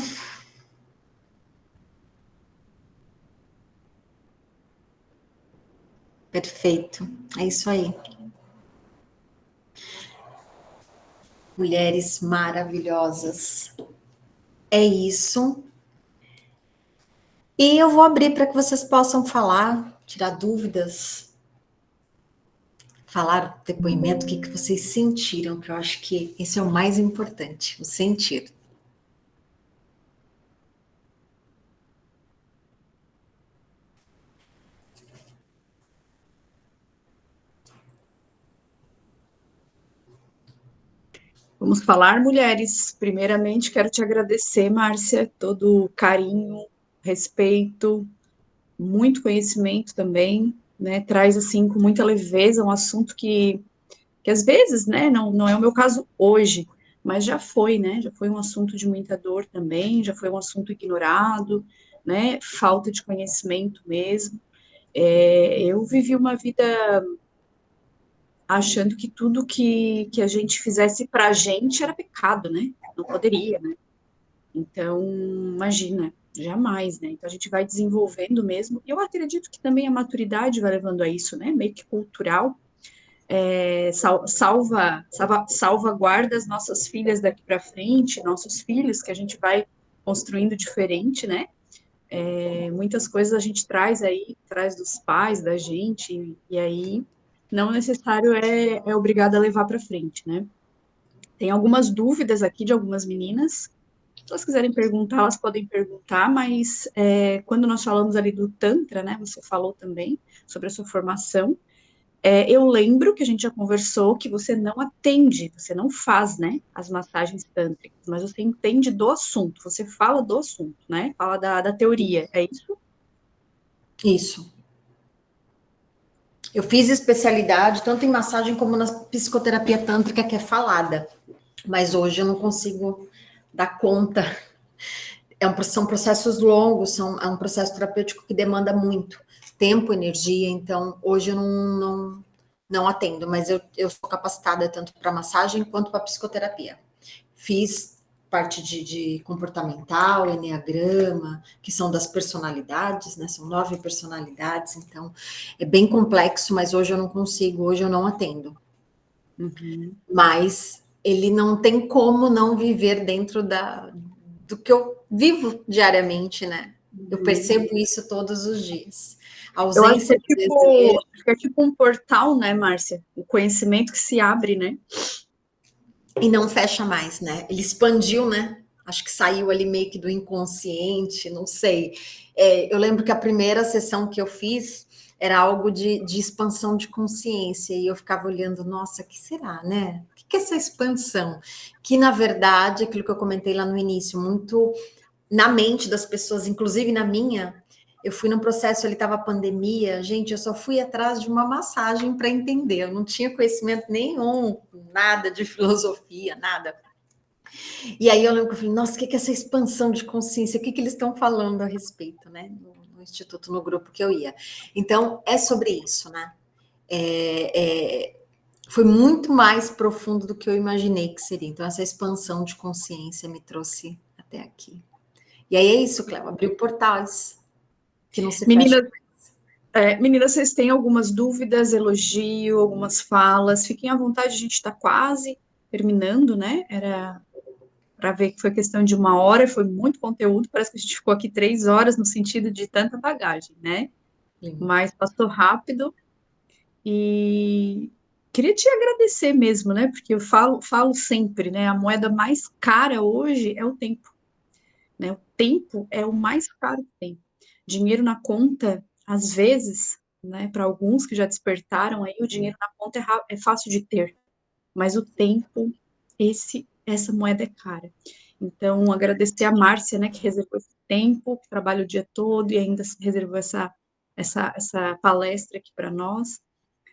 Perfeito. É isso aí. Mulheres maravilhosas. É isso. E eu vou abrir para que vocês possam falar, tirar dúvidas, falar depoimento, o que vocês sentiram, que eu acho que esse é o mais importante, o sentir. Vamos falar, mulheres. Primeiramente, quero te agradecer, Márcia, todo o carinho, respeito, muito conhecimento também, né? Traz, assim, com muita leveza um assunto que às vezes, né, não é o meu caso hoje, mas já foi, né? Já foi um assunto de muita dor também, já foi um assunto ignorado, né? Falta de conhecimento mesmo. Eu vivi uma vida achando que tudo que a gente fizesse pra gente era pecado, né? Não poderia, né? Então, imagina, jamais, né? Então a gente vai desenvolvendo mesmo. E eu acredito que também a maturidade vai levando a isso, né? Meio que cultural. Salvaguarda as nossas filhas daqui para frente, nossos filhos, que a gente vai construindo diferente, né? Muitas coisas a gente traz aí, traz dos pais, da gente, e aí não necessário é obrigado a levar para frente, né? Tem algumas dúvidas aqui de algumas meninas. Se elas quiserem perguntar, elas podem perguntar, mas quando nós falamos ali do Tantra, né? Você falou também sobre a sua formação. Eu lembro que a gente já conversou que você não atende, você não faz, né, as massagens tântricas, mas você entende do assunto, você fala do assunto, né? Fala da teoria, é isso? Isso. Eu fiz especialidade tanto em massagem como na psicoterapia tântrica, que é falada, mas hoje eu não consigo dar conta. São processos longos, é um processo terapêutico que demanda muito tempo, energia, então hoje eu não atendo, mas eu sou capacitada tanto para massagem quanto para psicoterapia. Fiz parte de comportamental, enneagrama, que são das personalidades, né? São 9 personalidades, então é bem complexo, mas hoje eu não consigo, hoje eu não atendo. Uhum. Mas ele não tem como não viver dentro do que eu vivo diariamente, né? Eu percebo isso todos os dias. A Eu acho que ausência de desejo. é tipo um portal, né, Márcia? O conhecimento que se abre, né? E não fecha mais, né? Ele expandiu, né? Acho que saiu ali meio que do inconsciente, não sei. Eu lembro que a primeira sessão que eu fiz era algo de expansão de consciência, e eu ficava olhando, nossa, o que será, né? O que é essa expansão? Que, na verdade, aquilo que eu comentei lá no início, muito na mente das pessoas, inclusive na minha, eu fui num processo, ele estava pandemia, gente, eu só fui atrás de uma massagem para entender, eu não tinha conhecimento nenhum, nada de filosofia, nada. E aí eu lembro que eu falei, nossa, o que é essa expansão de consciência? O que eles estão falando a respeito, né? No instituto, no grupo que eu ia. Então, é sobre isso, né? Foi muito mais profundo do que eu imaginei que seria. Então, essa expansão de consciência me trouxe até aqui. E aí é isso, Cléo, abriu portais que não se fecham. Meninas, vocês têm algumas dúvidas, elogio, algumas falas? Fiquem à vontade, a gente está quase terminando, né? Era para ver que foi questão de 1 hora, foi muito conteúdo, parece que a gente ficou aqui 3 horas no sentido de tanta bagagem, né? Mas passou rápido e queria te agradecer mesmo, né? Porque eu falo sempre, né? A moeda mais cara hoje é o tempo, né? O tempo é o mais caro que tem. Dinheiro na conta, às vezes, né? Para alguns que já despertaram aí, o dinheiro na conta é fácil de ter, mas o tempo, essa moeda é cara. Então, agradecer a Márcia, né, que reservou esse tempo, que trabalha o dia todo e ainda reservou essa palestra aqui para nós.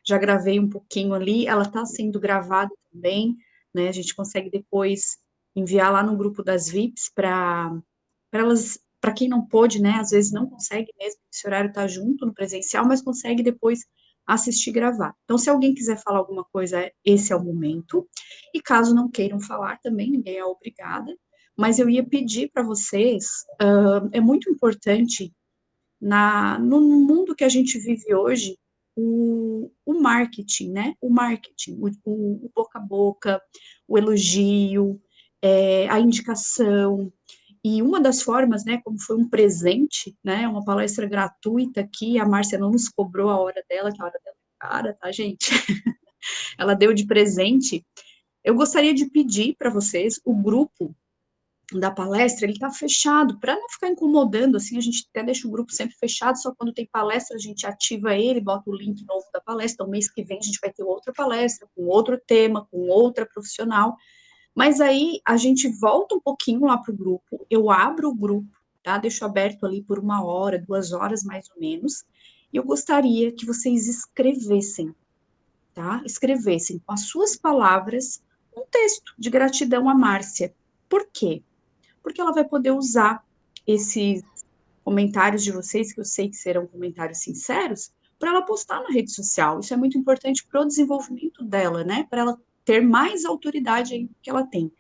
Já gravei um pouquinho ali, ela está sendo gravada também, né? A gente consegue depois enviar lá no grupo das VIPs para elas, para quem não pôde, né? Às vezes não consegue mesmo, esse horário tá junto no presencial, mas consegue depois assistir gravar. Então, se alguém quiser falar alguma coisa, esse é o momento. E caso não queiram falar também, ninguém é obrigada, mas eu ia pedir para vocês, é muito importante no mundo que a gente vive hoje, o marketing, né? O marketing, o boca a boca, o elogio, a indicação. E uma das formas, né, como foi um presente, né, uma palestra gratuita aqui, a Márcia não nos cobrou a hora dela, que a hora dela é cara, tá, gente? Ela deu de presente. Eu gostaria de pedir para vocês, o grupo da palestra, ele está fechado, para não ficar incomodando, assim, a gente até deixa o grupo sempre fechado, só quando tem palestra a gente ativa ele, bota o link novo da palestra, então mês que vem a gente vai ter outra palestra, com outro tema, com outra profissional, mas aí a gente volta um pouquinho lá para o grupo, eu abro o grupo, tá, deixo aberto ali por 1 hora, 2 horas mais ou menos, e eu gostaria que vocês escrevessem, tá, escrevessem com as suas palavras um texto de gratidão à Márcia. Por quê? Porque ela vai poder usar esses comentários de vocês, que eu sei que serão comentários sinceros, para ela postar na rede social. Isso é muito importante para o desenvolvimento dela, né? Para ela ter mais autoridade ainda que ela tem.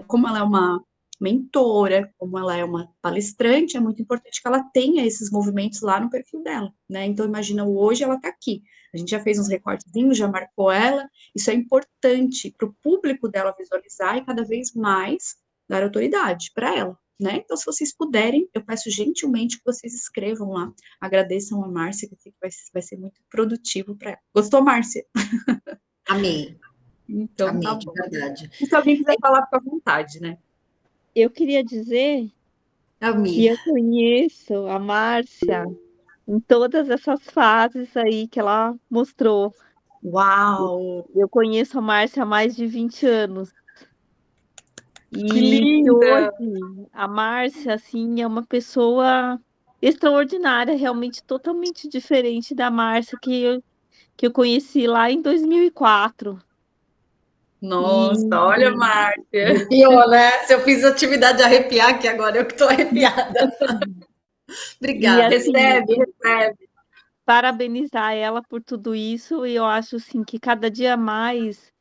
Como ela é uma mentora, como ela é uma palestrante, é muito importante que ela tenha esses movimentos lá no perfil dela, né? Então, imagina, hoje ela está aqui. A gente já fez uns recortezinhos, já marcou ela. Isso é importante para o público dela visualizar e cada vez mais dar autoridade para ela, né? Então, se vocês puderem, eu peço gentilmente que vocês escrevam lá, agradeçam a Márcia, que eu sei que vai ser muito produtivo para ela. Gostou, Márcia? Amei, Então, amei, tá de bom. verdade. E se alguém quiser falar, fica à vontade, né? Eu queria dizer que Amei. eu conheço a Márcia em todas essas fases aí que ela mostrou. Uau! Eu conheço a Márcia há mais de 20 anos. Que E que linda! hoje a Márcia, assim, é uma pessoa extraordinária, realmente totalmente diferente da Márcia que eu conheci lá em 2004. Nossa, olha, E, Márcia. Arrepiou, né? Se eu fiz atividade de arrepiar aqui agora, eu que estou arrepiada. e Obrigada. assim, Recebe, recebe. parabenizar ela por tudo isso, e eu acho assim que cada dia mais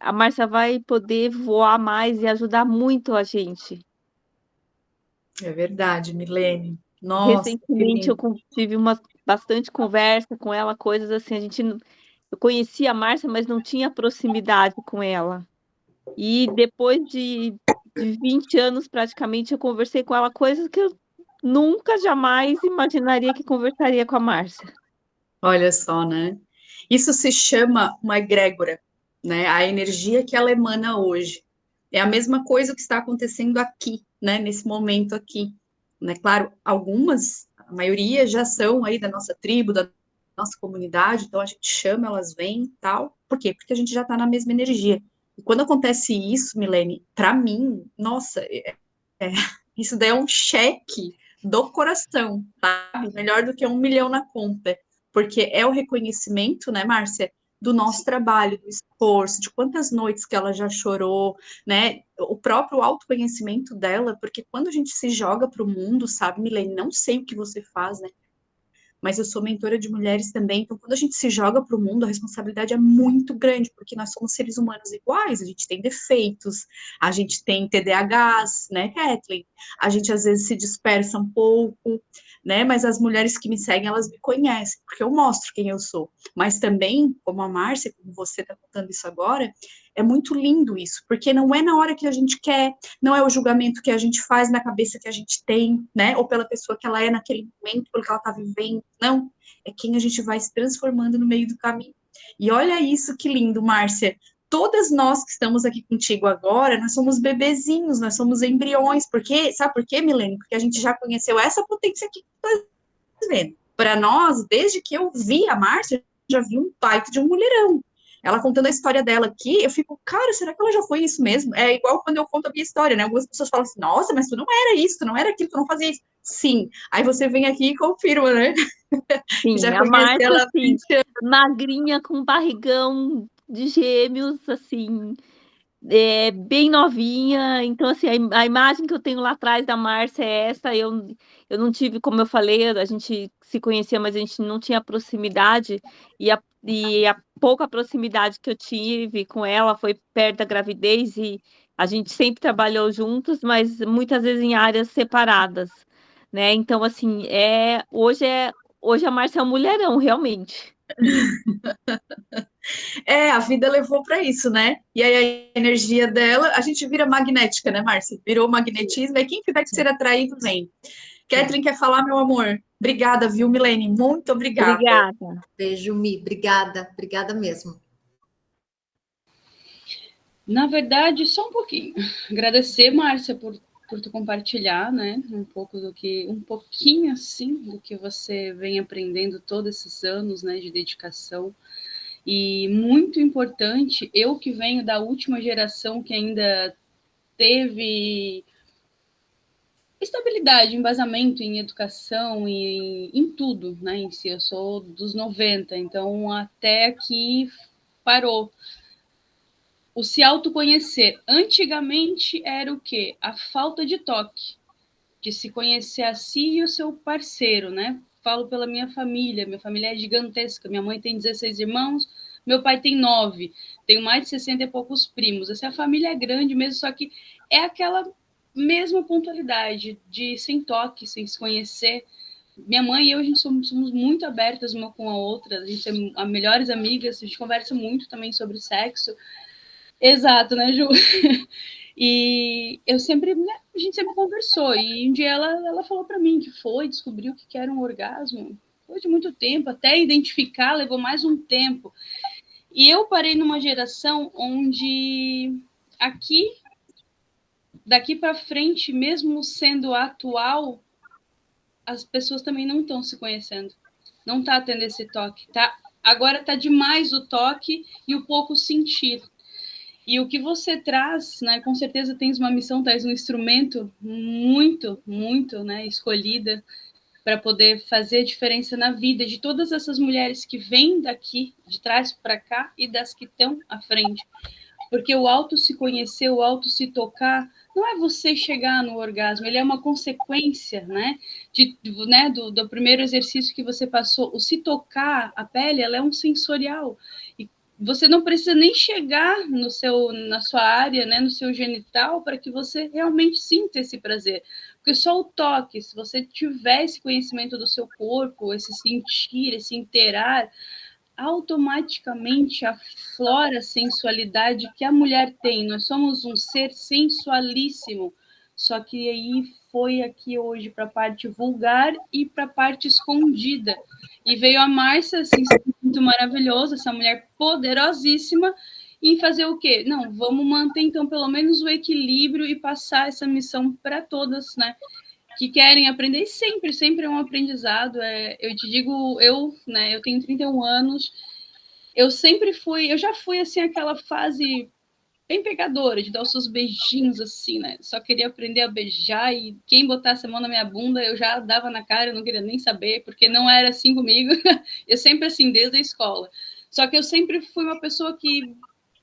a Márcia vai poder voar mais e ajudar muito a gente. É verdade, Milene. Nossa, que Recentemente eu lindo. tive uma bastante conversa com ela, coisas assim, eu conhecia a Márcia, mas não tinha proximidade com ela. E depois de 20 anos praticamente, eu conversei com ela coisas que eu nunca, jamais imaginaria que conversaria com a Márcia. Olha só, né? Isso se chama uma egrégora, né? A energia que ela emana hoje. É a mesma coisa que está acontecendo aqui, né? Nesse momento aqui, né? Claro, algumas, a maioria já são aí da nossa tribo, da nossa comunidade, então a gente chama, elas vêm e tal. Por quê? Porque a gente já está na mesma energia. E quando acontece isso, Milene, para mim, nossa, isso daí é um cheque do coração, sabe? Melhor do que 1 milhão na conta. Porque é o reconhecimento, né, Márcia, do nosso trabalho, do esforço, de quantas noites que ela já chorou, né? O próprio autoconhecimento dela, porque quando a gente se joga para o mundo, sabe, Milene, não sei o que você faz, né? Mas eu sou mentora de mulheres também, então quando a gente se joga para o mundo, a responsabilidade é muito grande, porque nós somos seres humanos iguais, a gente tem defeitos, a gente tem TDAHs, né, Kathleen? A gente às vezes se dispersa um pouco, né? Mas as mulheres que me seguem, elas me conhecem, porque eu mostro quem eu sou. Mas também, como a Márcia, como você está contando isso agora, é muito lindo isso, porque não é na hora que a gente quer, não é o julgamento que a gente faz na cabeça que a gente tem, né? Ou pela pessoa que ela é naquele momento, pelo que ela está vivendo. Não, é quem a gente vai se transformando no meio do caminho. E olha isso que lindo, Márcia. Todas nós que estamos aqui contigo agora, nós somos bebezinhos, nós somos embriões, porque, sabe por quê, Milene? Porque a gente já conheceu essa potência aqui que tu tá vendo. Para nós, desde que eu vi a Márcia, já vi um baita de um mulherão. Ela contando a história dela aqui, eu fico, cara, será que ela já foi isso mesmo? É igual quando eu conto a minha história, né? Algumas pessoas falam assim, nossa, mas tu não era isso, tu não era aquilo, tu não fazia isso. Sim. Aí você vem aqui e confirma, né? Sim, Já a conhece Márcia, ela há assim, 20 anos. magrinha com barrigão de gêmeos, assim, bem novinha. Então, assim, a imagem que eu tenho lá atrás da Márcia é essa. Eu não tive, como eu falei, a gente se conhecia, mas a gente não tinha proximidade. E a pouca proximidade que eu tive com ela foi perto da gravidez. A gente sempre trabalhou juntos, mas muitas vezes em áreas separadas, né? Então, assim, hoje a Márcia é um mulherão, realmente. A vida levou para isso, né? E aí a energia dela, a gente vira magnética, né, Márcia? Virou magnetismo, e quem tiver que ser atraído, vem. Kathleen quer falar, meu amor? Obrigada, viu, Milene? Muito obrigada. Obrigada. Beijo, Mi. Obrigada. Obrigada mesmo. Na verdade, só um pouquinho. Agradecer, Márcia, por tu compartilhar, né, um pouquinho assim do que você vem aprendendo todos esses anos, né, de dedicação. E muito importante, eu que venho da última geração que ainda teve estabilidade, embasamento em educação e em tudo, né, em si. Eu sou dos 90, então até aqui parou. O se autoconhecer. Antigamente era o quê? A falta de toque, de se conhecer a si e o seu parceiro, né? Falo pela minha família é gigantesca, minha mãe tem 16 irmãos, meu pai tem 9, tenho mais de 60 e poucos primos. Essa família é grande mesmo, só que é aquela mesma pontualidade de sem toque, sem se conhecer. Minha mãe e eu, a gente somos muito abertas uma com a outra, a gente é melhores amigas, a gente conversa muito também sobre sexo. Exato, né, Ju? E eu sempre, né, a gente sempre conversou. E um dia ela falou para mim que descobriu que era um orgasmo. Foi de muito tempo, até identificar levou mais um tempo. E eu parei numa geração onde daqui para frente, mesmo sendo atual, as pessoas também não estão se conhecendo. Não está tendo esse toque, tá? Agora está demais o toque e o pouco sentir. E o que você traz, né, com certeza tens uma missão, tens um instrumento muito, muito, né, escolhida para poder fazer a diferença na vida de todas essas mulheres que vêm daqui, de trás para cá, e das que estão à frente. Porque o auto se conhecer, o auto se tocar, não é você chegar no orgasmo, ele é uma consequência, né, do primeiro exercício que você passou. O se tocar, a pele, ela é um sensorial. E você não precisa nem chegar na sua área, né, no seu genital, para que você realmente sinta esse prazer. Porque só o toque, se você tiver esse conhecimento do seu corpo, esse sentir, esse interar, automaticamente aflora a sensualidade que a mulher tem. Nós somos um ser sensualíssimo. Só que aí foi aqui hoje para a parte vulgar e para a parte escondida. E veio a Márcia, assim, muito maravilhosa, essa mulher poderosíssima, em fazer o quê? Não, vamos manter, então, pelo menos o equilíbrio e passar essa missão para todas, né? Que querem aprender, e sempre é um aprendizado. Eu te digo, né, eu tenho 31 anos, eu já fui, assim, aquela fase bem pegadora, de dar os seus beijinhos, assim, né? Só queria aprender a beijar e quem botasse a mão na minha bunda, eu já dava na cara, eu não queria nem saber, porque não era assim comigo. Eu sempre assim, desde a escola. Só que eu sempre fui uma pessoa que,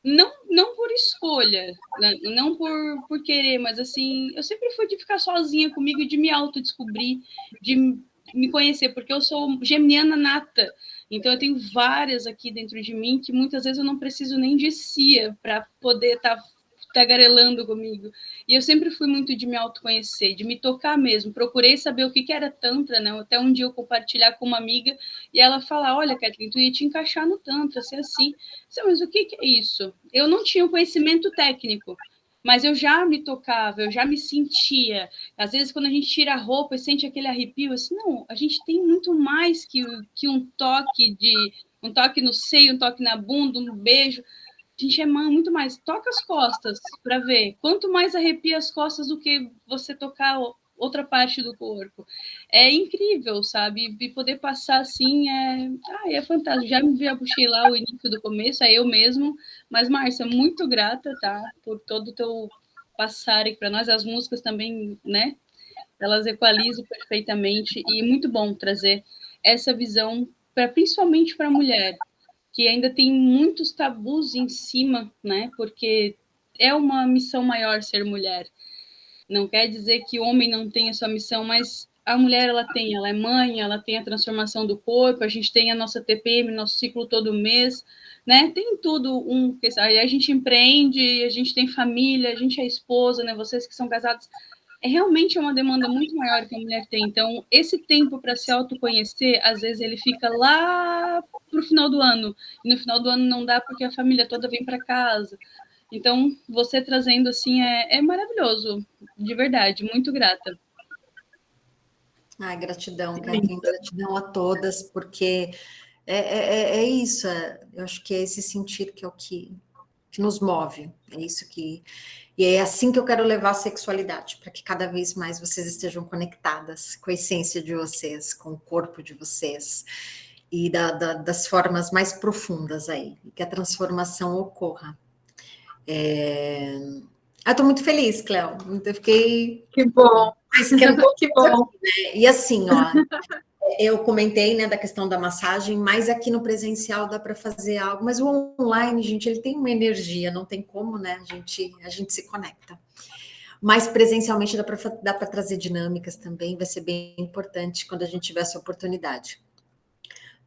não por escolha, né? Não por querer, mas assim, eu sempre fui de ficar sozinha comigo e de me autodescobrir, de me conhecer, porque eu sou geminiana nata. Então, eu tenho várias aqui dentro de mim que muitas vezes eu não preciso nem de CIA para poder estar tagarelando comigo. E eu sempre fui muito de me autoconhecer, de me tocar mesmo. Procurei saber o que era Tantra, né? Até um dia eu compartilhar com uma amiga e ela falar: olha, Kathleen, tu ia te encaixar no Tantra, ser assim. Mas o que é isso? Eu não tinha o conhecimento técnico, mas eu já me tocava, eu já me sentia. Às vezes, quando a gente tira a roupa e sente aquele arrepio, assim, não, a gente tem muito mais que um toque no seio, um toque na bunda, um beijo. A gente é muito mais. Toca as costas para ver. Quanto mais arrepia as costas do que você tocar outra parte do corpo. É incrível, sabe? E poder passar assim é fantástico. Já puxei lá o início do começo, é eu mesmo. Mas, Márcia, muito grata, tá? Por todo o teu passar para nós. As músicas também, né? Elas equalizam perfeitamente. E muito bom trazer essa visão, principalmente para a mulher, que ainda tem muitos tabus em cima, né? Porque é uma missão maior ser mulher. Não quer dizer que o homem não tenha sua missão, mas a mulher, ela é mãe, ela tem a transformação do corpo, a gente tem a nossa TPM, nosso ciclo todo mês, né? Tem tudo aí a gente empreende, a gente tem família, a gente é esposa, né? Vocês que são casados, realmente uma demanda muito maior que a mulher tem. Então, esse tempo para se autoconhecer, às vezes ele fica lá pro final do ano, e no final do ano não dá porque a família toda vem para casa. Então, você trazendo assim é maravilhoso, de verdade, muito grata. Ai, gratidão, Karine, gratidão a todas, porque é isso, eu acho que é esse sentir que é o que nos move, é isso que... E é assim que eu quero levar a sexualidade, para que cada vez mais vocês estejam conectadas com a essência de vocês, com o corpo de vocês, e das formas mais profundas aí, e que a transformação ocorra. Eu estou muito feliz, Cléo, eu fiquei... Que bom! Que bom! E assim, ó... Eu comentei, né, da questão da massagem, mas aqui no presencial dá para fazer algo, mas o online, gente, ele tem uma energia, não tem como, né, a gente se conecta. Mas presencialmente dá para trazer dinâmicas também, vai ser bem importante quando a gente tiver essa oportunidade.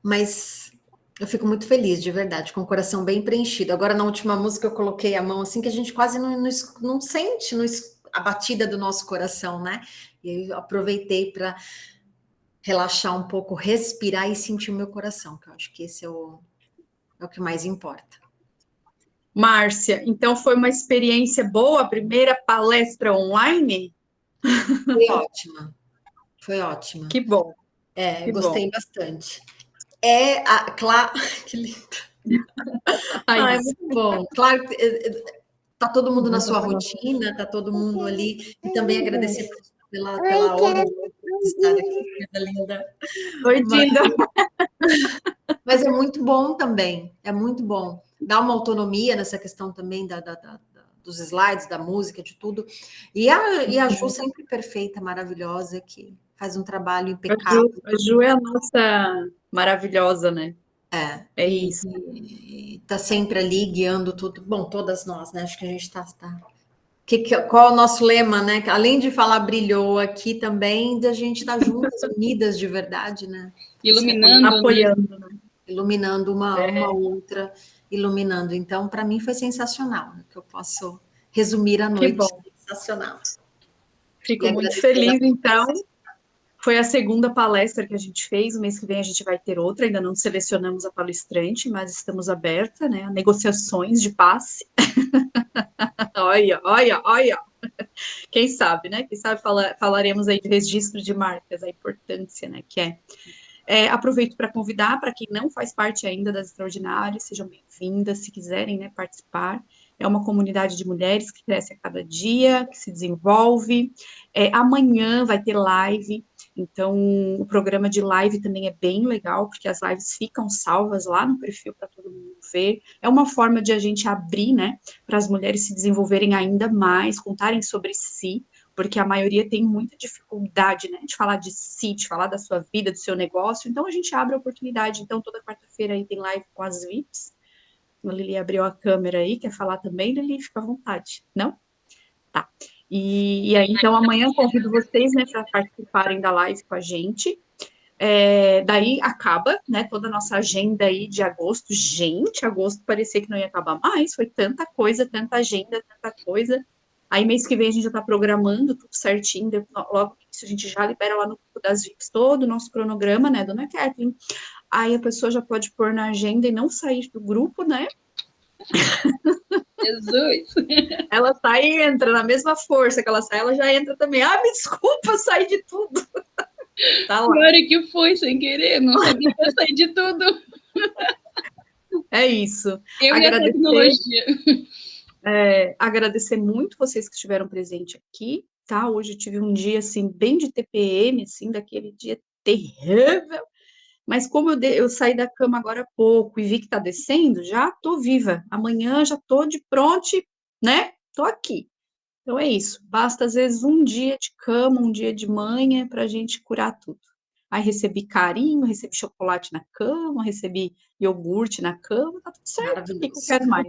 Mas eu fico muito feliz, de verdade, com o coração bem preenchido. Agora, na última música, eu coloquei a mão assim, que a gente quase não sente a batida do nosso coração, né? E eu aproveitei para relaxar um pouco, respirar e sentir o meu coração, que eu acho que esse é o que mais importa. Márcia, então foi uma experiência boa, a primeira palestra online? Foi ótima, foi ótima. Que bom. Eu gostei bastante. Claro, que lindo. É muito bom. Claro que tá todo mundo na sua rotina, tá todo mundo ali, e também agradecer pela hora de estar aqui, coisa linda. Oi, Dinda. Mas é muito bom também, é muito bom. Dá uma autonomia nessa questão também dos slides, da música, de tudo. E a Ju sempre perfeita, maravilhosa, que faz um trabalho impecável. A Ju é a nossa maravilhosa, né? É isso. E tá sempre ali guiando tudo. Bom, todas nós, né? Acho que a gente tá... Qual é o nosso lema, né? Além de falar brilhou aqui também, da gente estar juntas, unidas de verdade, né? Iluminando, apoiando, né? Iluminando uma outra, iluminando. Então, para mim foi sensacional, que eu posso resumir a noite. Sensacional. Fico muito feliz, então. Foi a segunda palestra que a gente fez, o mês que vem a gente vai ter outra, ainda não selecionamos a palestrante, mas estamos abertas, né, a negociações de passe. Olha. Quem sabe, né? Quem sabe falaremos aí de registro de marcas, a importância, né, que é. Aproveito para convidar, para quem não faz parte ainda das Extraordinárias, sejam bem-vindas, se quiserem, né, participar. É uma comunidade de mulheres que cresce a cada dia, que se desenvolve. Amanhã vai ter live, então o programa de live também é bem legal, porque as lives ficam salvas lá no perfil para todo mundo ver. É uma forma de a gente abrir, né, para as mulheres se desenvolverem ainda mais, contarem sobre si, porque a maioria tem muita dificuldade, né, de falar de si, de falar da sua vida, do seu negócio, então a gente abre a oportunidade. Então toda quarta-feira aí tem live com as VIPs. A Lili abriu a câmera aí, quer falar também, Lili? Fica à vontade, não? Tá. E aí, então, amanhã convido vocês, né, para participarem da live com a gente. Daí acaba, né, toda a nossa agenda aí de agosto. Gente, agosto parecia que não ia acabar mais, foi tanta coisa, tanta agenda, tanta coisa. Aí, mês que vem, a gente já está programando tudo certinho, logo que isso a gente já libera lá no grupo das VIPs todo o nosso cronograma, né, dona Kathleen? Aí a pessoa já pode pôr na agenda e não sair do grupo, né? Jesus! Ela sai e entra na mesma força que ela sai, ela já entra também. Ah, me desculpa, saí de tudo. Tá lá. Agora que foi, sem querer, não sabia que ia sair de tudo. É isso. Eu e a tecnologia. Agradecer muito vocês que estiveram presentes aqui, tá? Hoje eu tive um dia, assim, bem de TPM, assim, daquele dia terrível. Mas como eu saí da cama agora há pouco e vi que tá descendo, já tô viva. Amanhã já tô de pronto, né? Tô aqui. Então é isso. Basta, às vezes, um dia de cama, um dia de manhã pra gente curar tudo. Aí recebi carinho, recebi chocolate na cama, recebi iogurte na cama, tá tudo certo. O que eu quero mais?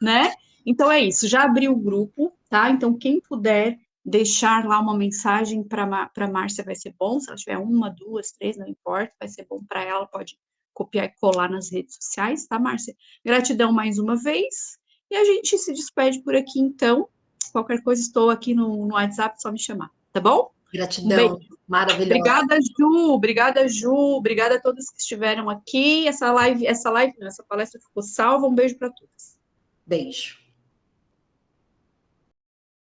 Né? Então é isso. Já abri o grupo, tá? Então quem puder deixar lá uma mensagem para a Márcia, vai ser bom. Se ela tiver 1, 2, 3, não importa, vai ser bom para ela, pode copiar e colar nas redes sociais, tá, Márcia? Gratidão mais uma vez. E a gente se despede por aqui, então. Qualquer coisa, estou aqui no WhatsApp, só me chamar, tá bom? Gratidão, maravilhosa. Obrigada, Ju. Obrigada, Ju. Obrigada a todos que estiveram aqui. Essa palestra ficou salva. Um beijo para todos. Beijo.